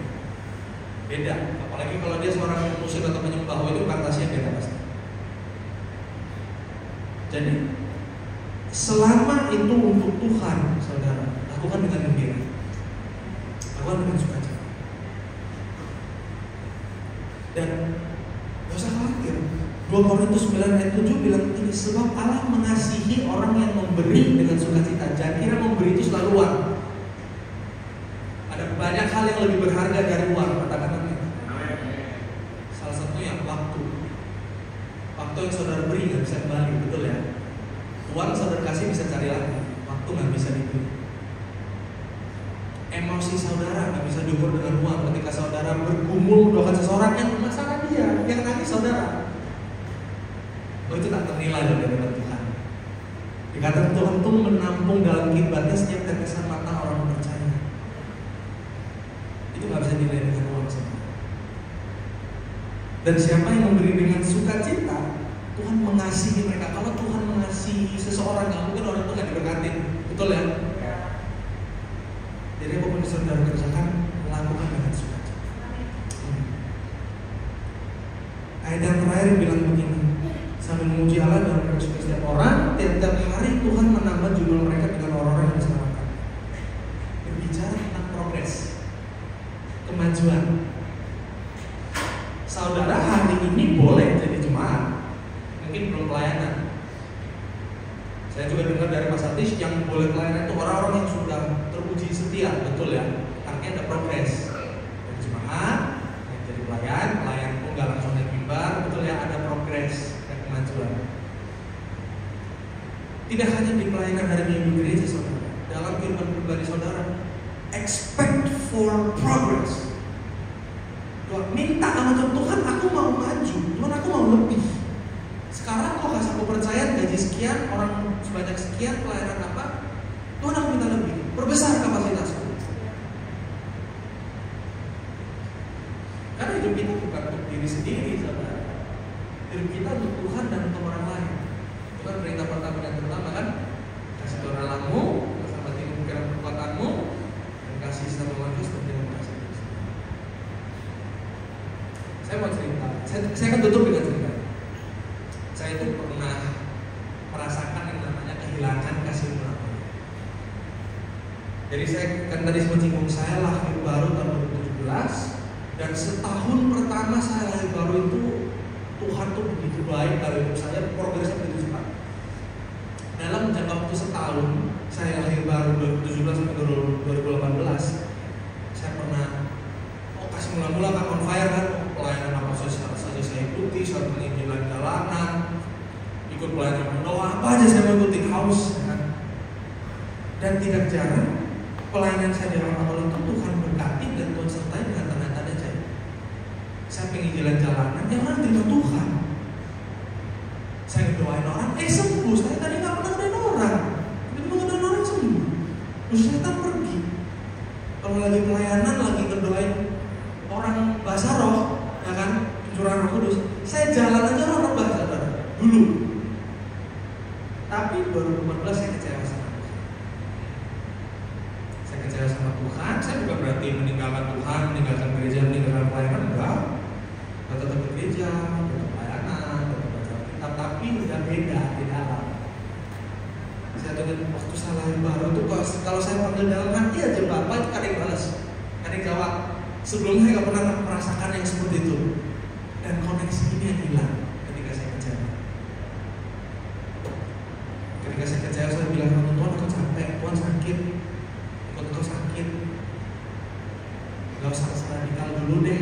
Beda, apalagi kalau dia seorang musik atau penyembah, itu fantasinya beda pasti. Jadi selama itu untuk Tuhan, saudara, lakukan dengan gembira, lakukan dengan sukacita. Dan gak usah khawatir. 2 Korintus 9 ayat 7 bilang ini, sebab Allah mengasihi orang yang memberi dengan sukacita. Jangan kira memberi itu selalu uang. Ada banyak hal yang lebih berharga dari uang, katakan amin. Salah satunya waktu. Waktu Waktu yang saudara beri nggak bisa kembali, betul ya? Uang saudara kasih bisa cari lagi, waktu nggak bisa dibeli. Emosi saudara nggak bisa diukur dengan uang. Ketika saudara bergumul doakan seseorang, yang masalah dia, yang nangis saudara. Oh, itu tak ternilai dari hadapan Tuhan. Dikatakan Tuhan itu menampung dalam kiblatnya setiap tetesan mata orang percaya. Itu nggak bisa dinilai dengan uang saudara. Dan siapa yang memberi dengan sukacita, Tuhan mengasihi mereka. Kalau Tuhan mengasihi seseorang, nggak mungkin orang itu nggak diberkatin, betul ya? Jadi apapun yang saudara kerjakan, lakukan dengan sukacita. Ayat yang terakhir bilang begini, sambil memuji Allah dan bersyukur setiap orang, tiap-tiap hari Tuhan menambah jumlah mereka dengan orang-orang yang diselamatkan. Berbicara tentang progres, kemajuan. Saudara hari ini boleh jadi jemaat, mungkin belum pelayanan. Saya juga dengar dari Mas Atis yang boleh pelayanan itu orang-orang yang sudah teruji setia, betul ya? Artinya ada progres. Dari jemaat, yang jadi pelayan pun nggak langsung naik mimbar, betul ya? Ada progres dan kemajuan. Tidak hanya di pelayanan dari minggu gereja, saudara. Dalam kehidupan pribadi saudara, expect for progress. Minta sama Tuhan, aku mau maju, Tuhan aku mau lebih. Sekarang kok kasih aku percaya gaji sekian, orang sebanyak sekian, pelayanan apa? Tuhan aku minta lebih, perbesar kapasitasku. Karena hidup kita bukan untuk diri sendiri, saudara. Hidup kita untuk Tuhan dan untuk orang lain. Itu kan perintah pertama dan terutama kan, kasih Tuhan Allahmu, bersama tim pikiran kekuatanmu, dan kasih sama manusia seperti yang kasih. Saya mau cerita, saya akan tutup dengan cerita. Saya itu pernah merasakan yang namanya kehilangan kasih mula-mula. Jadi saya kan tadi sempat singgung, saya lahir baru tahun 2017, dan setahun pertama saya lahir baru itu Tuhan tuh begitu baik dalam hidup saya, progresnya begitu cepat. Dalam jangka waktu setahun, saya lahir baru 2017 sampai 2018, saya pernah kasih mula-mula kan on fire kan, pelayanan apa saja saya ikuti, saya penginjilan jalanan, ikut pelayanan mendoa, apa aja saya ikuti, haus kan. Dan tidak jarang pelayanan saya di awal itu Tuhan berkati dan Tuhan sertai dengan tanda-tanda jadi. Saya penginjilan jalanan, yang orang terima Tuhan. Saya doain orang, sembuh. Saya tadi nggak pernah doain orang, tiba-tiba ngedoain orang sembuh. Terus setan pergi. Kalau lagi pelayanan, lagi ngedoain orang bahasa roh, ya kan, pencurahan Roh Kudus, saya jalan aja orang bahasa dulu. Tapi 2014 saya kecewa sama Tuhan. Saya kecewa sama Tuhan. Saya bukan berarti meninggalkan Tuhan, meninggalkan gereja, meninggalkan pelayanan, enggak. Tetap ke gereja, tetap pelayanan, tetap baca kitab, tapi udah beda di dalam. Saya tuh waktu saya lahir baru itu kalau saya panggil dalam hati aja Bapak, itu kadang balas, kadang jawab. Sebelumnya saya nggak pernah merasakan yang seperti itu, dan koneksi ini yang hilang ketika saya kecewa. Ketika saya kecewa, saya bilang sama Tuhan, aku capek, Tuhan sakit, aku sakit, nggak usah radikal dulu deh.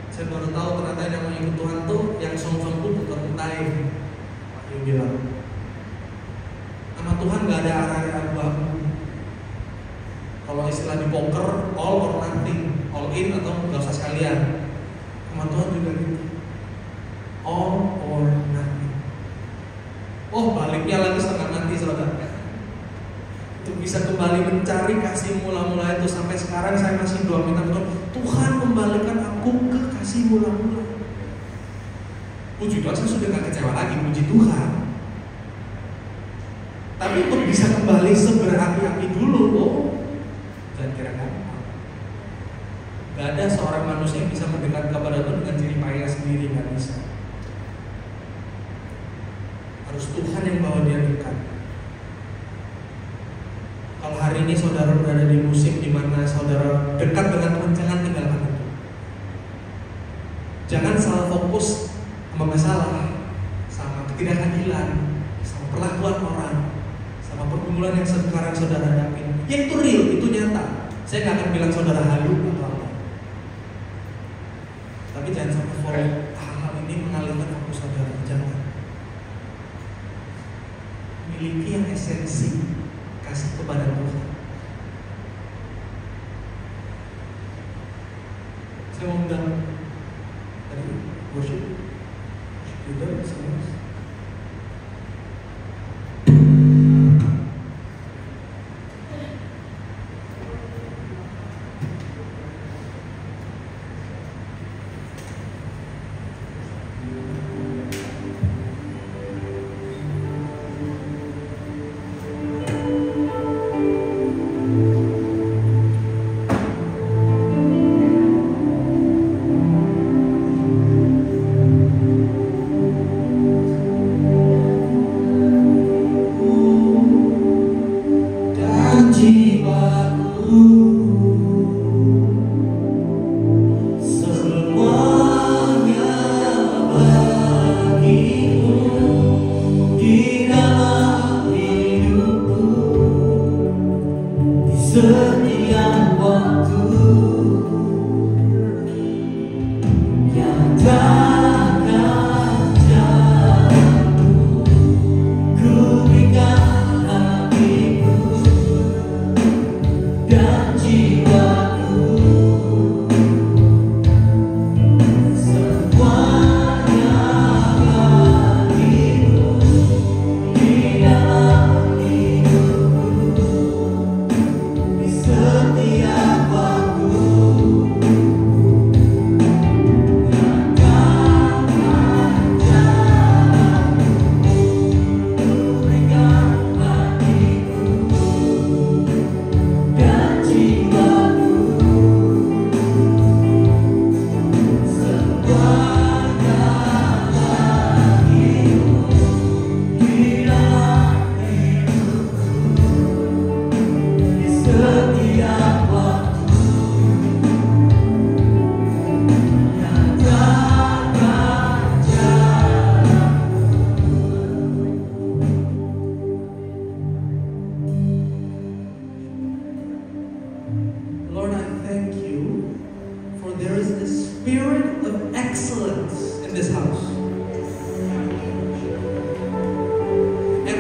Saya baru tahu ternyata yang mau ikut Tuhan tuh yang song-song tuh putar-putai. Dia bilang, sama Tuhan nggak ada arah abu-abu. Kalau istilah di poker, all or nothing, all in atau nggak usah sekalian. Sama Tuhan juga gitu, all or nothing. Oh, baliknya lagi setengah mati, saudara. Untuk bisa kembali mencari kasih mula-mula itu, sampai sekarang saya masih doa minta Tuhan kembalikan aku ke kasih mula-mula. Puji Tuhan, saya sudah gak kecewa lagi, puji Tuhan. Tapi untuk bisa kembali seberapi-api dulu, jangan kira gampang. Gak ada seorang manusia yang bisa mendekat kepada Tuhan dengan jerih payah sendiri, gak bisa. Harus Tuhan yang bawa dia dekat. Kalau hari ini saudara berada di musim di mana saudara dekat dengan Tuhan, jangan tinggalkan itu. Jangan salah fokus sama masalah, sama ketidakadilan, sama perlakuan orang, sama pergumulan yang sekarang saudara hadapi. Ya itu real, itu nyata. Saya nggak akan bilang saudara halu atau apa. Tapi Tapi jangan sampai hal-hal ini mengalihkan fokus saudara. Jangan. Miliki yang esensi, kasih kepada Tuhan. Saya mau undang tadi worship leader semua.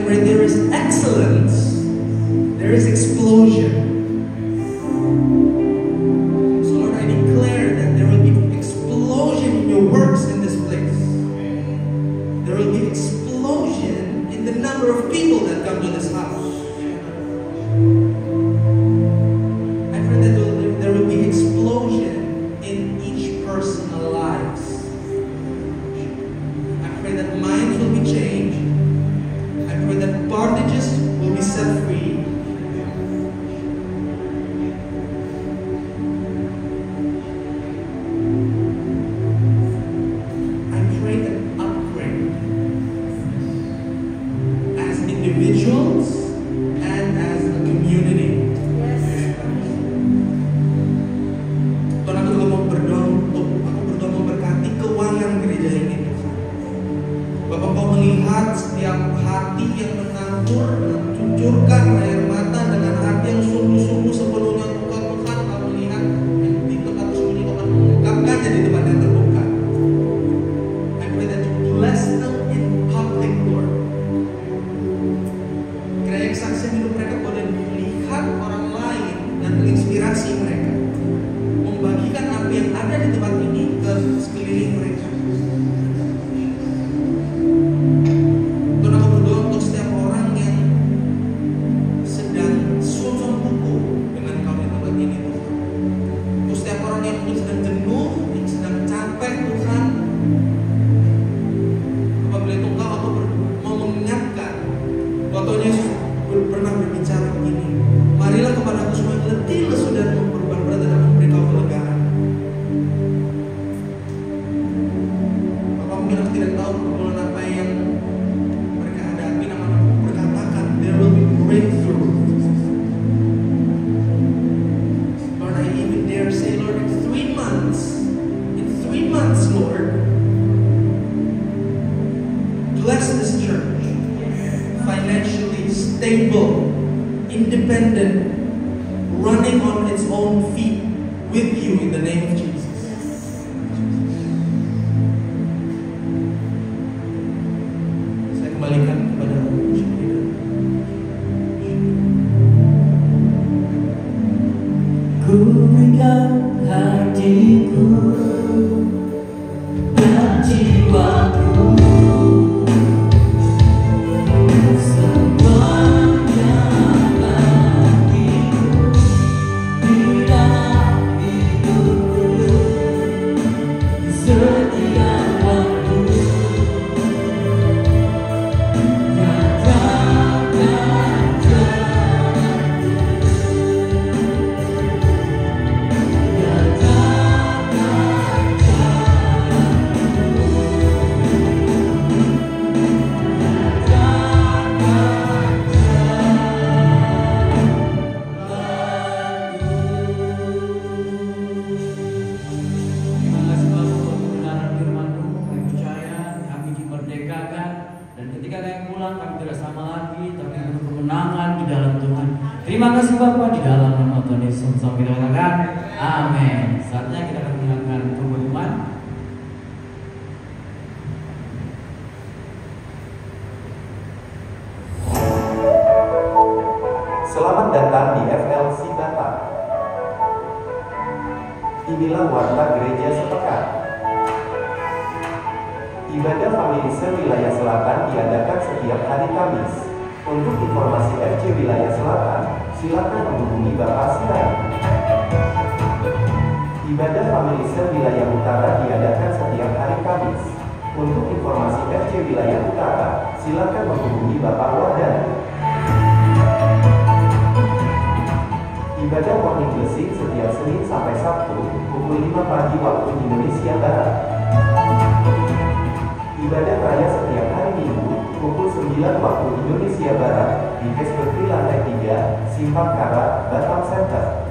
Where there is excellence, there is explosion. So Lord, I declare that there will be explosion in your works in this place. There will be explosion in the number of people that come to this house. I pray that there will be explosion in each person's lives. I pray that minds will be changed. I pray that bondages will be set free. I pray that upgrade as individuals and as a community. Tuhan, aku juga mau berdoa memberkati keuangan gereja ini. Bapak, kau melihat setiap hati yang mengatur, mencucurkan air mata dengan hati yang sungguh-sungguh sepenuhnya untuk Tuhan. Kau melihat yang di tempat sunyi, kau akan mengungkapkannya di tempat yang terbuka. I pray that you bless them in public, Lord. Kiranya kesaksian hidup mereka boleh melihat orang lain dan menginspirasi mereka, membagikan apa yang ada di tempat ini ke sekeliling mereka. Bless this church, financially stable, independent, running on its own feet with you in the name of Jesus. berikan hatiku dan jiwaku, semuanya bagiku di dalam hidupku, setiap waktu. Terima kasih Bapak, di dalam nama Tuhan Yesus kami katakan amin. Saatnya kita akan mendengarkan pengumuman. Selamat datang di FLC Batam. Inilah warta gereja sepekan. Ibadah famili se-wilayah selatan diadakan setiap hari Kamis. Untuk informasi FC Wilayah Selatan, silakan menghubungi Bapak Sirai. Ibadah famili se-wilayah utara diadakan setiap hari Kamis. Untuk informasi FC Wilayah Utara, silakan menghubungi Bapak Wardani. Ibadah morning blessing setiap Senin sampai Sabtu, pukul 5 pagi waktu Indonesia Barat. Ibadah raya setiap hari Minggu, pukul 9 waktu Indonesia Barat, di Kesbekri lantai 3, Simpang Kara, Batam Center.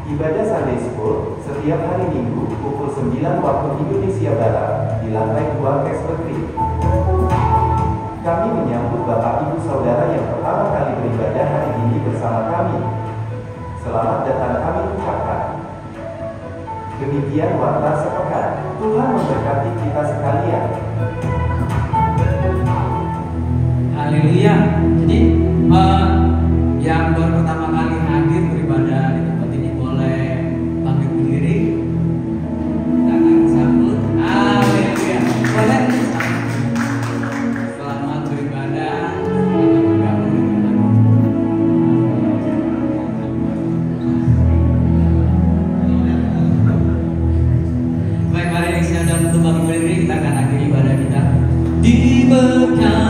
Ibadah Sunday School, setiap hari Minggu, pukul 9 waktu Indonesia Barat, di lantai 2 Kesbekri. Kami menyambut Bapak Ibu Saudara yang pertama kali beribadah hari ini bersama kami. Selamat datang kami ucapkan. Demikian warta sepekan. Tuhan memberkati kita sekalian. Haleluya. Jadi yang baru pertama kali hadir beribadah di tempat ini boleh pamit berdiri. Kita akan sambut. Haleluya. Boleh. Selamat beribadah. Selamat bergabung dengan Tuhan. Baik, mari yang sedang untuk bangkit berdiri, kita akan akhiri ibadah kita. Diberkatilah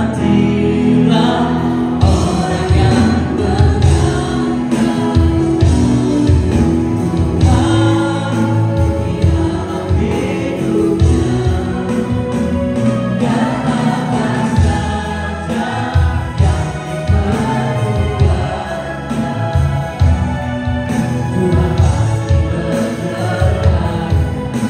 orang yang berangkat, Tuhan di dalam hidupnya, dan apa saja yang diperbuatnya, Tuhan pasti bergerak dan membuatnya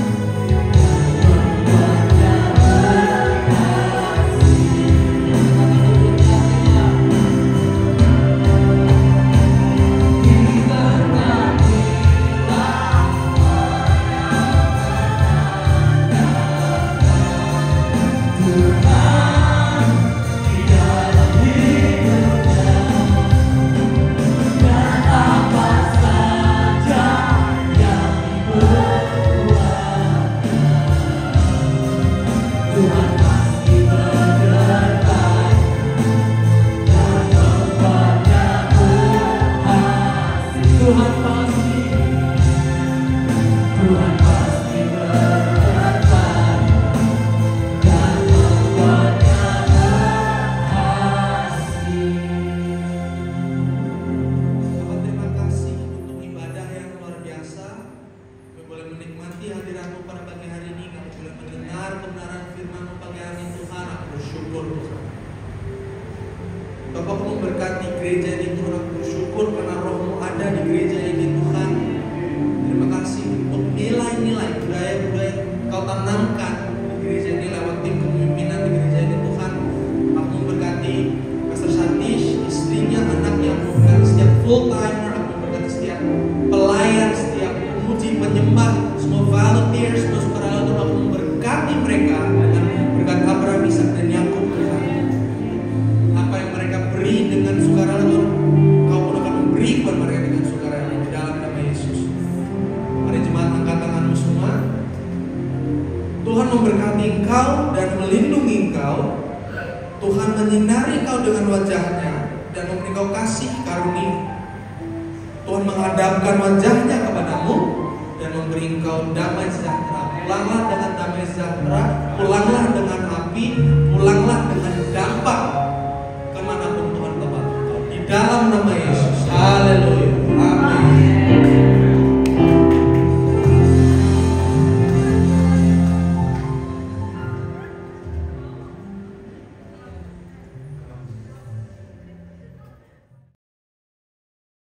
engkau dan melindungi engkau. Tuhan menyinari engkau dengan wajahnya dan memberi engkau kasih karunia. Tuhan menghadapkan wajahnya kepadamu dan memberi engkau damai sejahtera. Pulanglah dengan damai sejahtera, pulanglah dengan api, pulanglah dengan dampak kemanapun Tuhan bawa engkau. Di dalam nama